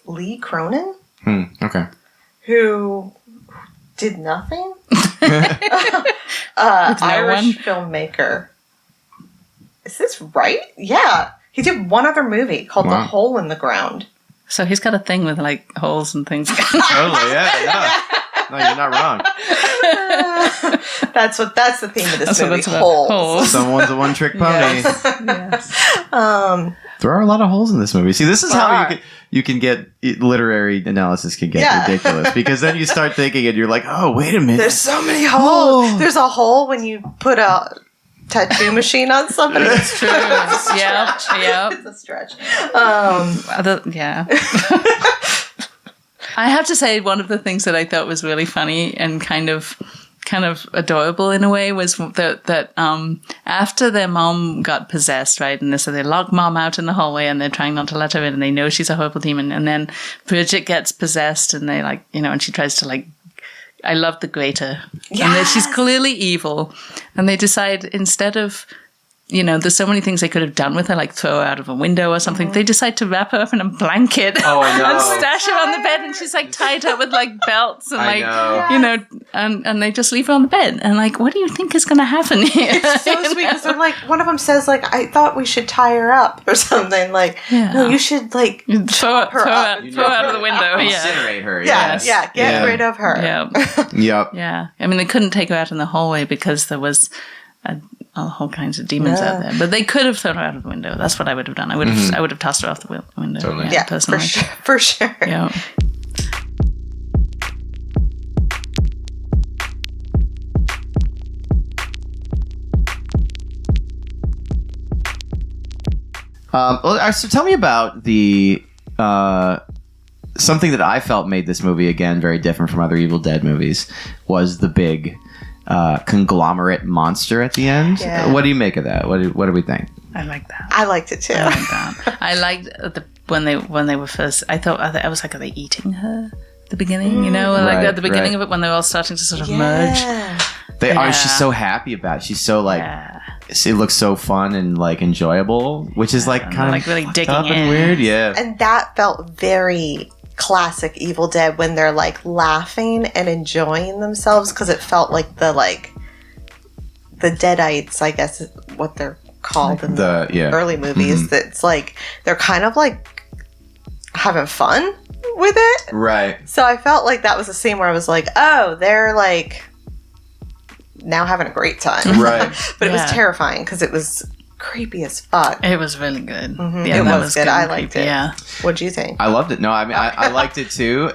Lee Cronin. Okay. Who did nothing? Irish filmmaker. Is this right? Yeah. He did one other movie called The Hole in the Ground. So he's got a thing with like holes and things. Totally, yeah. No, you're not wrong. That's the theme of this movie. Holes. Someone's a one-trick pony. Yes. There are a lot of holes in this movie. See, this is how you can get literary analysis can get ridiculous, because then you start thinking and you're like, oh, wait a minute. There's so many holes. There's a hole when you put a tattoo machine on somebody. That's true. Yep. It's a stretch. Yeah. I have to say, one of the things that I thought was really funny and kind of adorable in a way was that after their mom got possessed, right, and so they lock mom out in the hallway and they're trying not to let her in, and they know she's a horrible demon, and then Bridget gets possessed and they and she tries to I love the grater. Yes. And then she's clearly evil. And they decide, instead of, there's so many things they could have done with her, like throw her out of a window or something. They decide to wrap her up in a blanket and stash her on the bed. And she's tied up with belts and and they just leave her on the bed. And what do you think is going to happen here? It's so sweet, because they're one of them says I thought we should tie her up or something. No, you should throw her out of the window. Incinerate her. Get rid of her. Yep. Yeah. I mean, they couldn't take her out in the hallway because there was all whole kinds of demons out there. But they could have thrown her out of the window. That's what I would have done. I would have tossed her off the window. Totally. Yeah, personally. For sure. Yeah. So tell me about the something that I felt made this movie again very different from other Evil Dead movies was the big conglomerate monster at the end. Yeah. What do you make of that? What do we think? I like that. I liked it too. I like that. I liked when they were first. I thought I was are they eating her at the beginning? Right, at the beginning of it when they were all starting to sort of merge. They are. She's so happy about it. She's so it looks so fun and enjoyable, which is kind of really digging up in. and weird. Yeah, and that felt very classic Evil Dead when they're laughing and enjoying themselves, because it felt like the Deadites, I guess is what they're called in the early movies. That's they're kind of having fun with it, right? So I felt like that was a scene where I was oh, they're now having a great time, right? But it was terrifying because it was creepy as fuck. It was really good. Mm-hmm. Yeah, it was good. I liked it. Yeah. What'd you think? I loved it. No, I mean, I liked it too.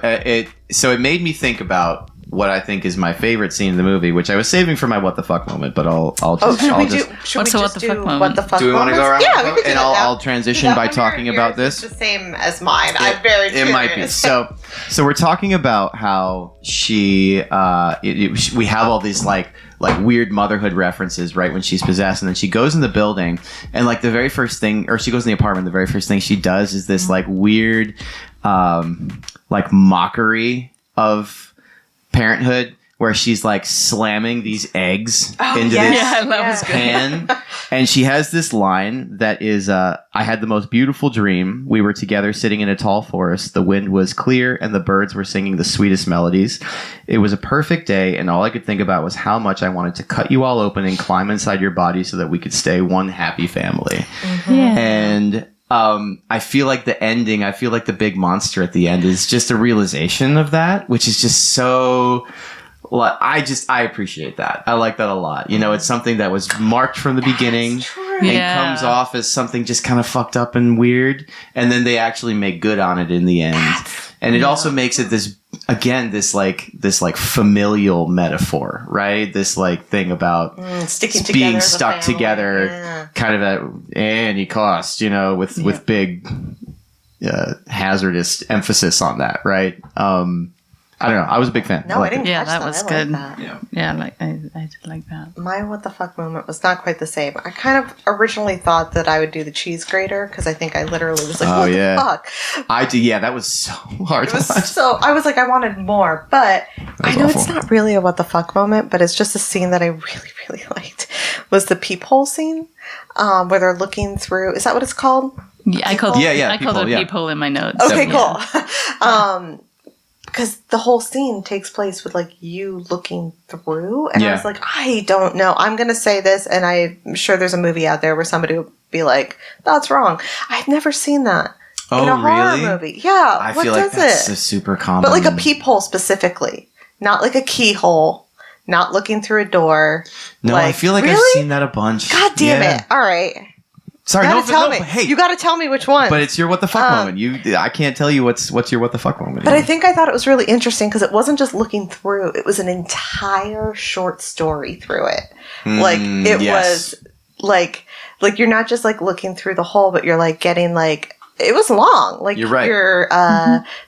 So it made me think about what I think is my favorite scene in the movie, which I was saving for my what the fuck moment, but I'll just. Should we What's the what the fuck moment? What the fuck? Do we want to go around? Yeah, we could do and I'll transition by talking about this. It's the same as mine. I'm very curious. It might be. So we're talking about how we have all these weird motherhood references right when she's possessed, and then she goes in the building, and the very first thing, or she goes in the apartment, the very first thing she does is this weird mockery of parenthood, where she's like slamming these eggs into Yeah, this that was good. pan. And she has this line that is, I had the most beautiful dream. We were together sitting in a tall forest. The wind was clear and the birds were singing the sweetest melodies. It was a perfect day, and all I could think about was how much I wanted to cut you all open and climb inside your body so that we could stay one happy family. Yeah. And I feel like the ending, I feel like the big monster at the end is just a realization of that, which is just so... Well, I appreciate that. I like that a lot. You know, it's something that was marked from the beginning and Yeah. comes off as something just kind of fucked up and weird, and then they actually make good on it in the end. And it also makes it this familial metaphor, right? This like thing about Sticking together being as a stuck family. together, Yeah. kind of at any cost, you know, with big hazardous emphasis on that, right? I don't know. I was a big fan. No, I liked didn't it. Yeah, catch that that. was I good. Like that. Yeah. Yeah, like I did like that. My what the fuck moment was not quite the same. I kind of originally thought that I would do the cheese grater because I think I literally was like, Oh, what yeah. the fuck? I do. Yeah, that was so hard It to was watch. so, I was like, I wanted more, but I was know awful. it's not really a what the fuck moment, but it's just a scene that I really, really liked. Was the peephole scene where they're looking through? Is that what it's called? Yeah, I called Yeah, I called it peephole, yeah. peephole in my notes. Okay, Definitely. cool. Because the whole scene takes place with like you looking through, and I Yeah. was like, I don't know. I'm gonna say this, and I'm sure there's a movie out there where somebody would be like, "That's wrong." I've never seen that in a horror really? movie. Yeah, I what feel like does that's it? a super common. But like a peephole specifically, not like a keyhole, not looking through a door. No, I feel like I've really? seen that a bunch. God damn Yeah. it! All right, Sorry, you no, gotta tell no, me. but hey, You gotta tell me which one. but it's your what the fuck moment. I can't tell you what's your what the fuck moment. But I think I thought it was really interesting because it wasn't just looking through; it was an entire short story through it. Like it yes. was like you're not just like looking through the hole, but you're like getting like it was long. Like You're right. You're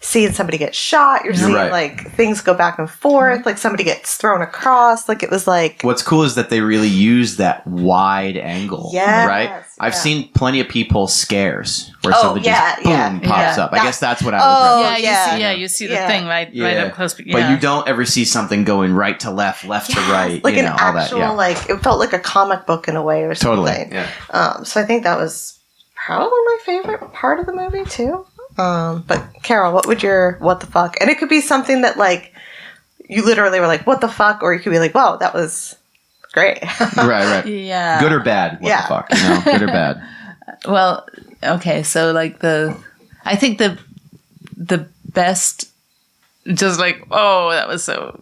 seeing somebody get shot. You're seeing right. like things go back and forth. Like somebody gets thrown across. Like it was like What's cool is that they really use that wide angle, Yes, right? I've yeah. seen plenty of peephole scares where Oh, something yeah, just boom yeah, pops yeah. up. I That- guess that's what I Oh, was Yeah, referencing. you see the Yeah. thing right up close. But Yeah. you don't ever see something going right to left to right, like you an know, all that. actual Yeah. like it felt like a comic book in a way or something. Totally. Yeah. So I think that was probably my favorite part of the movie too. But Carol, what would your what the fuck? And it could be something that like you literally were like, what the fuck? Or you could be like, wow, that was great. Right. Yeah. Good or bad? What Yeah. the fuck? You know, good or bad? Well, okay, so like I think the best, just like, oh, that was so,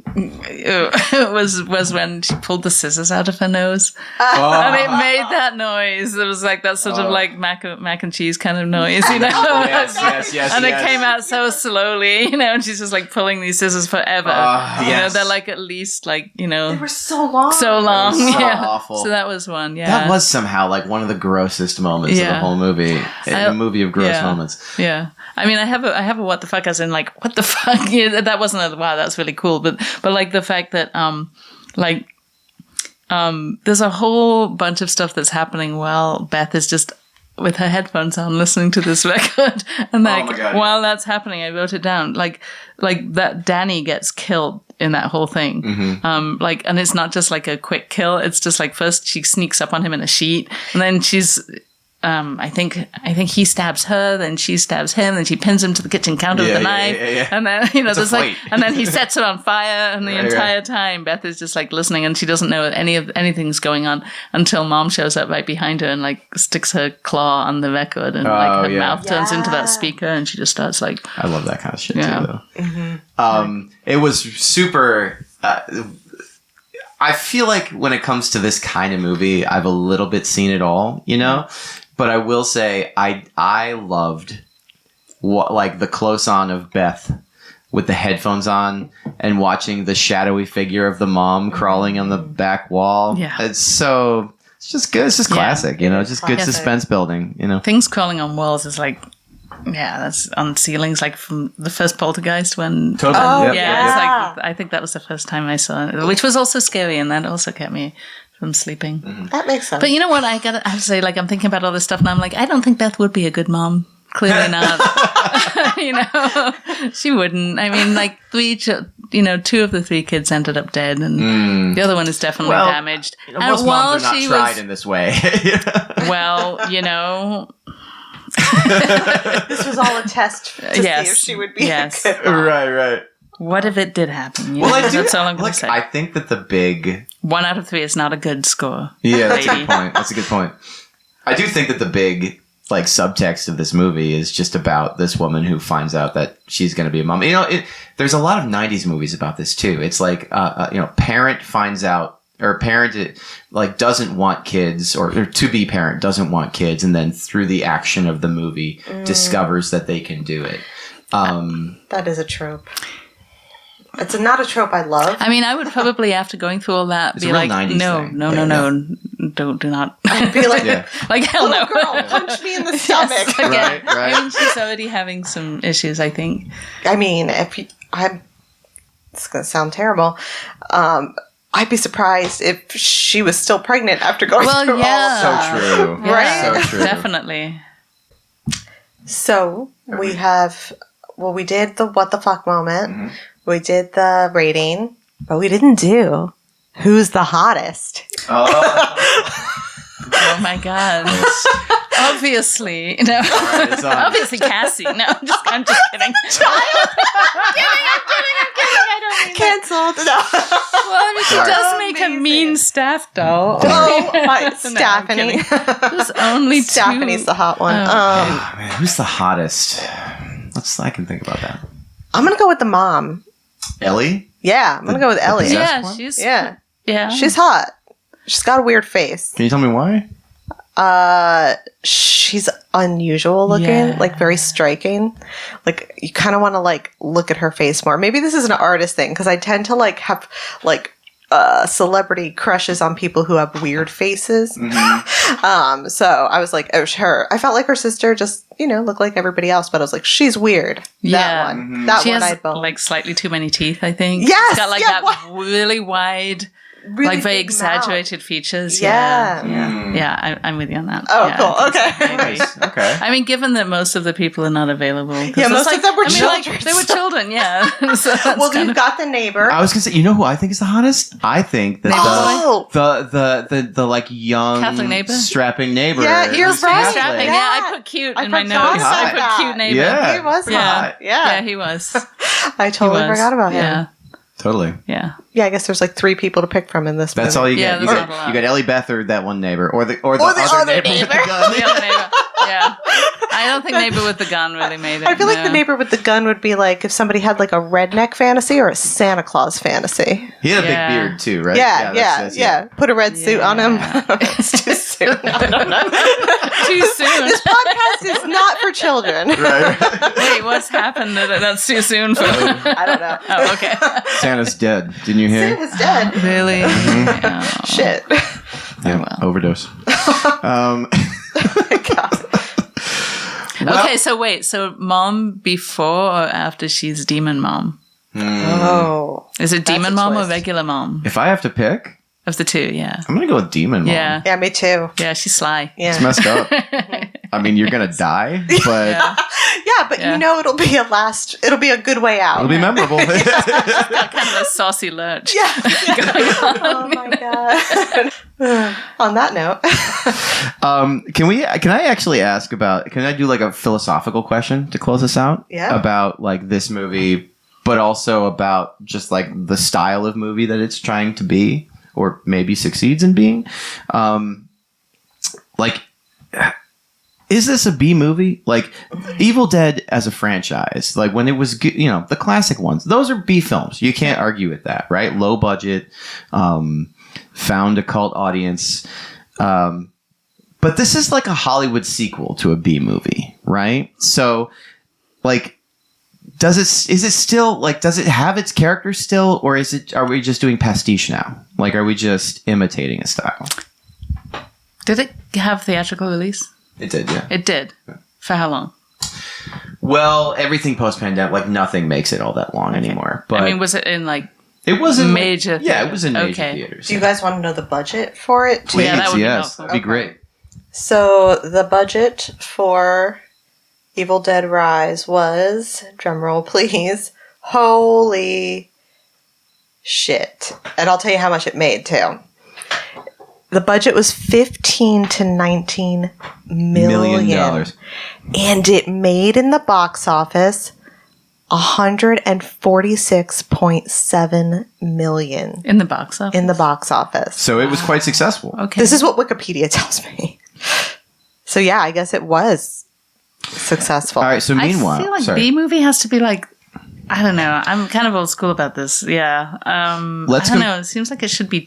was when she pulled the scissors out of her nose. And it made that noise. It was like that sort of like mac and cheese kind of noise, you know? yes. And it came out so slowly, you know, and she's just like pulling these scissors forever. You know, yes. they're like at least like, you know, They were so long. so long. so yeah. awful. So that was one, yeah. That was somehow like one of the grossest moments of the Yeah. whole movie. A movie of gross yeah. moments. Yeah. I mean, I have a what the fuck as in like, what the fuck? Yeah, that wasn't a, wow, that's really cool. But like the fact that, there's a whole bunch of stuff that's happening while Beth is just with her headphones on listening to this record. And like, my God, while that's happening, I wrote it down. Like that Danny gets killed in that whole thing. And it's not just like a quick kill. It's just like first she sneaks up on him in a sheet and then she's, I think he stabs her, then she stabs him, then she pins him to the kitchen counter with a knife, and then there's like, and then he sets her on fire, and the entire time Beth is just like listening, and she doesn't know anything's going on until Mom shows up right behind her and like sticks her claw on the record, and like her mouth turns into that speaker, and she just starts like. I love that kind of shit Yeah. too, though. It was super. I feel like when it comes to this kind of movie, I've a little bit seen it all, you know. But I will say, I loved what like the close on of Beth with the headphones on and watching the shadowy figure of the mom crawling on the back wall. Yeah. It's just good. It's just classic, you know. It's just good Classic. suspense building, you know. Things crawling on walls is like, yeah, that's on ceilings, like from the first Poltergeist when. Totally. Oh, Yep, Yeah, yep, yep. it's like I think that was the first time I saw it, which was also scary, and that also kept me from sleeping. That makes sense. But you know what? I have to say, like, I'm thinking about all this stuff, and I'm like, I don't think Beth would be a good mom. Clearly not. You know, she wouldn't. I mean, like 2 of the 3 kids ended up dead, and the other one is definitely damaged. Most moms are not tried in this way. Well, This was all a test to see if she would be a good mom. Right. What if it did happen? That's all I'm going to say. I think that the big 1 out of 3 is not a good score. Yeah, that's a good point. That's a good point. I do think that the big subtext of this movie is just about this woman who finds out that she's going to be a mom. There's a lot of 90s movies about this too. It's parent finds out, or parent doesn't want kids, or to be parent doesn't want kids, and then through the action of the movie discovers that they can do it. That is a trope. It's not a trope I love. I mean, I would probably, after going through all that, it's be like, no, do not. I'd be like, hell no. Girl, punch me in the stomach. Yes, right. I mean, she's already having some issues, I think. I mean, it's going to sound terrible. I'd be surprised if she was still pregnant after going through all of that. So true. Right? Yeah, so true. Definitely. So, we have, we did the what the fuck moment. Mm-hmm. We did the rating, but we didn't do who's the hottest. Oh my God. Obviously. No. Right, obviously Cassie. No, I'm just kidding. I'm kidding. Canceled. No. Well, I mean, she does make a mean staff doll. Oh, my. Stephanie. There's only Stephanie's 2. the hot one. Oh, man, who's the hottest? I can think about that. I'm going to go with the mom. Ellie? Yeah, I'm going to go with Ellie. Yeah, she's She's hot. She's got a weird face. Can you tell me why? She's unusual looking, very striking. You kind of want to look at her face more. Maybe this is an artist thing because I tend to have celebrity crushes on people who have weird faces. Mm-hmm. So I was like, oh, her. I felt like her sister just looked like everybody else, but I was like, she's weird. That one. Mm-hmm. That she one has I'd bone. Slightly too many teeth, I think. Yes, she's got that really wide. Really very big exaggerated features. Yeah. I'm with you on that. Oh, yeah, cool. Okay. Nice. Okay. I mean, given that most of the people are not available. Yeah, most of them were children. They were children, yeah. So well, you've got the neighbor. I was going to say, you know who I think is the hottest? I think that the young Catholic neighbor? strapping neighbor. Yeah, you're right. Strapping. Yeah. Yeah, I put cute in my notes. I put cute neighbor. Yeah. He was hot. Yeah, he was. I totally forgot about him. Yeah. Totally. Yeah. Yeah, I guess there's 3 people to pick from in this That's movie. all you get. Yeah, You got Ellie Beth or that one neighbor. Or the other neighbor with the gun. The other neighbor. Yeah. I don't think neighbor with the gun really made it. I feel like the neighbor with the gun would be if somebody had a redneck fantasy or a Santa Claus fantasy. He had a big beard too, right? Yeah. Put a red suit on him. It's too soon. I don't know. Too soon. This podcast is not for children. Right. Wait, what's happened? That's too soon for. I don't know. Oh, okay. Santa's dead. Didn't you hear? Santa's dead. Really? Oh. Shit. Yeah. Overdose. Oh my God. Okay, so wait. So mom before or after she's demon mom? Oh. Is it demon mom or twist. regular mom? If I have to pick, Of the 2, yeah. I'm gonna go with demon mom. Yeah. Yeah, me too. Yeah, she's sly. Yeah. It's messed up. I mean, you're gonna die, but Yeah, but it'll be it'll be a good way out. it'll be memorable. Kind of a saucy lurch. Yeah. Oh my God. On that note. Can I actually ask about? Can I do a philosophical question to close us out? Yeah. About this movie, but also about just the style of movie that it's trying to be, or maybe succeeds in being. Is this a B movie? Evil Dead as a franchise, when it was good, the classic ones, those are B films. You can't argue with that, right? Low budget, found a cult audience. But this is a Hollywood sequel to a B movie, right? So, does it have its character still, or are we just doing pastiche now? Are we just imitating a style? Did it have theatrical release? It did, yeah. It did. For how long? Well, everything post-pandemic, nothing makes it all that long anymore. But I mean, was it in it was in major? Yeah, it was in major Okay. theaters. Do you guys want to know the budget for it? Please, Yeah, that would be yes, helpful. that'd be great. So the budget for Evil Dead Rise was, drumroll please, holy shit. And I'll tell you how much it made, too. The budget was $15 to $19 million. And it made in the box office $146.7 million. In the box office? In the box office. So it was quite successful. Okay. This is what Wikipedia tells me. So yeah, I guess it was successful. All right, so meanwhile... I feel like B-movie has to be like... I don't know. I'm kind of old school about this. Yeah. I don't know. It seems like it should be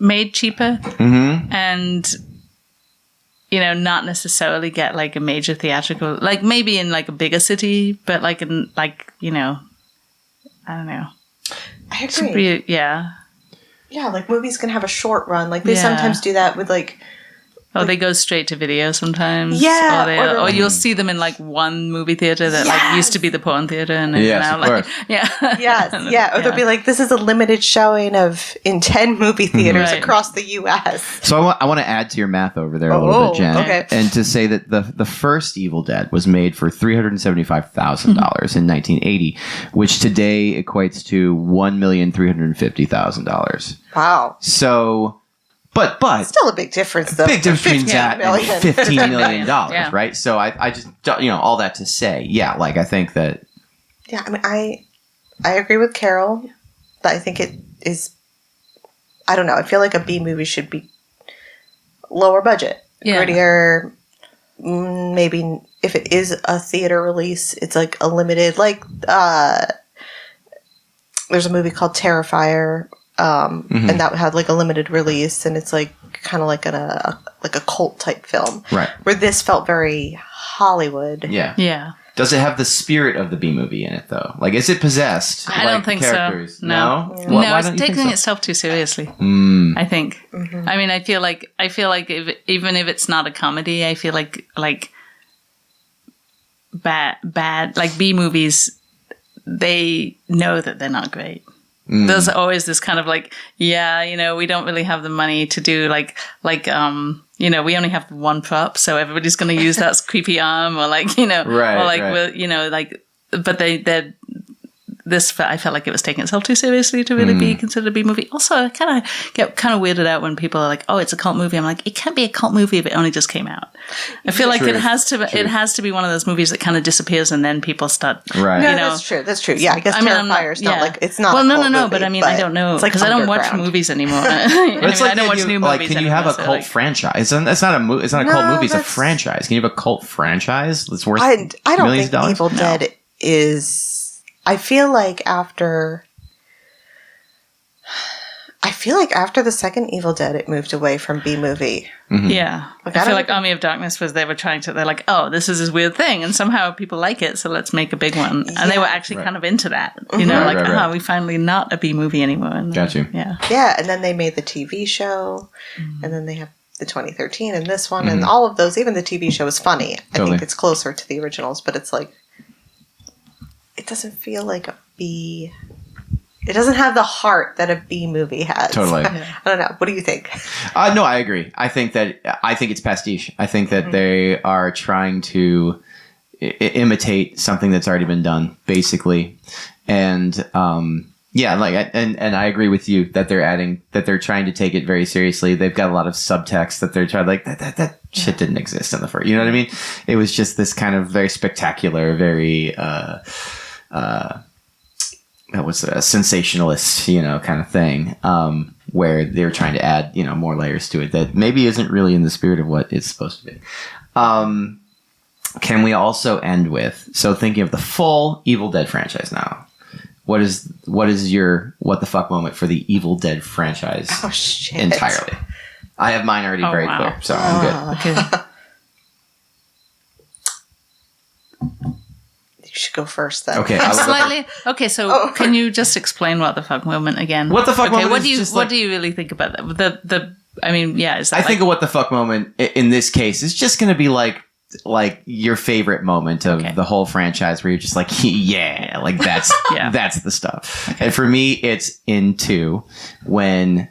made cheaper. Mm-hmm. And, not necessarily get like a major theatrical, like maybe in like a bigger city, but like in like, I don't know. I agree. Yeah, like movies can have a short run. Like they sometimes do that with like... they go straight to video sometimes. Yeah. Or you'll see them in like one movie theater that like used to be the porn theater, and now like Or they'll be like, this is a limited showing in 10 movie theaters across the U.S. So I want to add to your math over there a little bit, Jen, and to say that the first Evil Dead was made for $375,000 in 1980, which today equates to $1,350,000. Wow. So. But still a big difference, though. Big difference between that and $15 million, yeah. right? So I just, all that to say, like I think that. Yeah, I mean, I agree with Carol. That I think it is. I don't know. I feel like a B movie should be lower budget, grittier. Maybe if it is a theater release, it's like a limited. Like there's a movie called Terrifier. And that had like a limited release, and it's like kind of like a cult type film, right? Where this felt very Hollywood. Yeah. Does it have the spirit of the B movie in it though? Like, is it possessed? I don't think characters? So. No. Why it's taking itself too seriously. I think. Mm-hmm. I mean, I feel like even if it's not a comedy, I feel like bad like B movies, they know that they're not great. There's always this kind of like, we don't really have the money to do we only have one prop, so everybody's going to use that creepy arm or like, but they're I felt like it was taking itself too seriously to really be considered a B movie. Also, I kind of get kind of weirded out when people are like, "Oh, it's a cult movie." I'm like, it can't be a cult movie if it only just came out. I feel like it has to be one of those movies that kind of disappears and then people start. Right. No, that's true. That's true. Yeah, I guess Terrifier's not like it's not. Well, a cult no. movie, But I mean, I don't know because I don't watch movies anymore. I don't watch new movies. Can you have a cult franchise? It's not a It's not a cult movie. It's a franchise. Can you have a cult franchise that's worth I don't millions think Evil Dead is. I feel like after the second Evil Dead, it moved away from B movie. Mm-hmm. Yeah. I feel like Army of Darkness they're like, oh, this is this weird thing, and somehow people like it, so let's make a big one. And they were actually kind of into that. We finally not a B movie anymore. And got you. Yeah. Yeah, and then they made the TV show, and then they have the 2013 and this one, and all of those, even the TV show is funny. I think it's closer to the originals, but it's like, it doesn't feel like a B. It doesn't have the heart that a B movie has. Totally. I don't know. What do you think? No, I agree. I think it's pastiche. I think that they are trying to imitate something that's already been done, basically. And and I agree with you that they're trying to take it very seriously. They've got a lot of subtext that they're trying, like that shit didn't exist in the first. You know what I mean? It was just this kind of very spectacular, very that was a sensationalist, kind of thing, where they were trying to add, more layers to it that maybe isn't really in the spirit of what it's supposed to be. Can we also end with, thinking of the full Evil Dead franchise now, what is your what the fuck moment for the Evil Dead franchise entirely? I have mine already clear, so I'm good. Okay. You should go first then. Okay. Can you just explain what the fuck moment again? What the fuck moment what do you really think about that? Is that I think a what the fuck moment in this case is just going to be like your favorite moment of the whole franchise where you're just like, yeah, like that's that's the stuff. Okay. And for me, it's in 2 when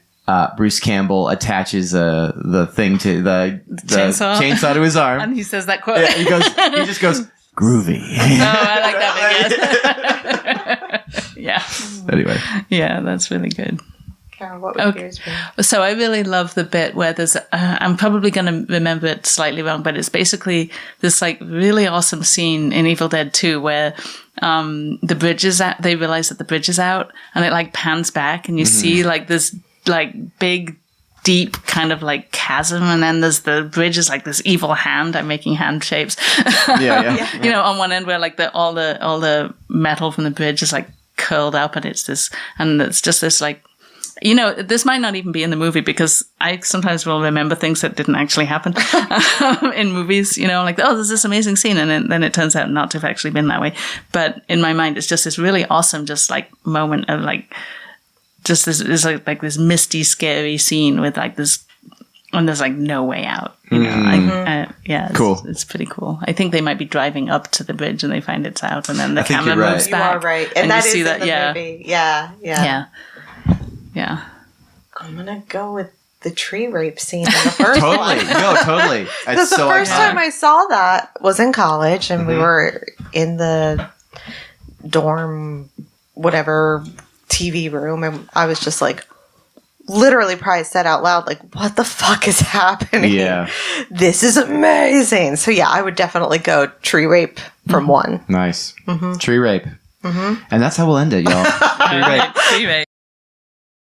Bruce Campbell attaches the thing to the chainsaw to his arm, and he says that quote. Yeah, he just goes groovy. Oh, I like that bit. Yeah. Anyway. Yeah, that's really good. Carol, what would yours be? So I really love the bit where there's, I'm probably going to remember it slightly wrong, but it's basically this like really awesome scene in Evil Dead 2 where the bridge is out, they realize that the bridge is out and it like pans back and you see like this like big, deep kind of like chasm, and then there's the bridge is like this evil hand. I'm making hand shapes. Yeah. You know, on one end where like all the metal from the bridge is like curled up and it's just this like, you know, this might not even be in the movie because I sometimes will remember things that didn't actually happen in movies, you know, like, oh, there's this amazing scene. And then it turns out not to have actually been that way. But in my mind, it's just this really awesome, just like moment of like, just this is like this misty, scary scene with like this, and there's like no way out, you know. Yeah, cool. It's pretty cool. I think they might be driving up to the bridge and they find it's out, and then the camera you're moves right. back. You are right, and that you is see in that, the movie. Yeah. Yeah. I'm gonna go with the tree rape scene in the first Totally. one. No, totally. Because the first time I saw that was in college, and we were in the dorm, whatever TV room, and I was just like, literally probably said out loud, like, what the fuck is happening? Yeah. This is amazing. So yeah, I would definitely go tree rape from one. Nice. Tree rape. And that's how we'll end it, y'all. Tree rape. Tree rape.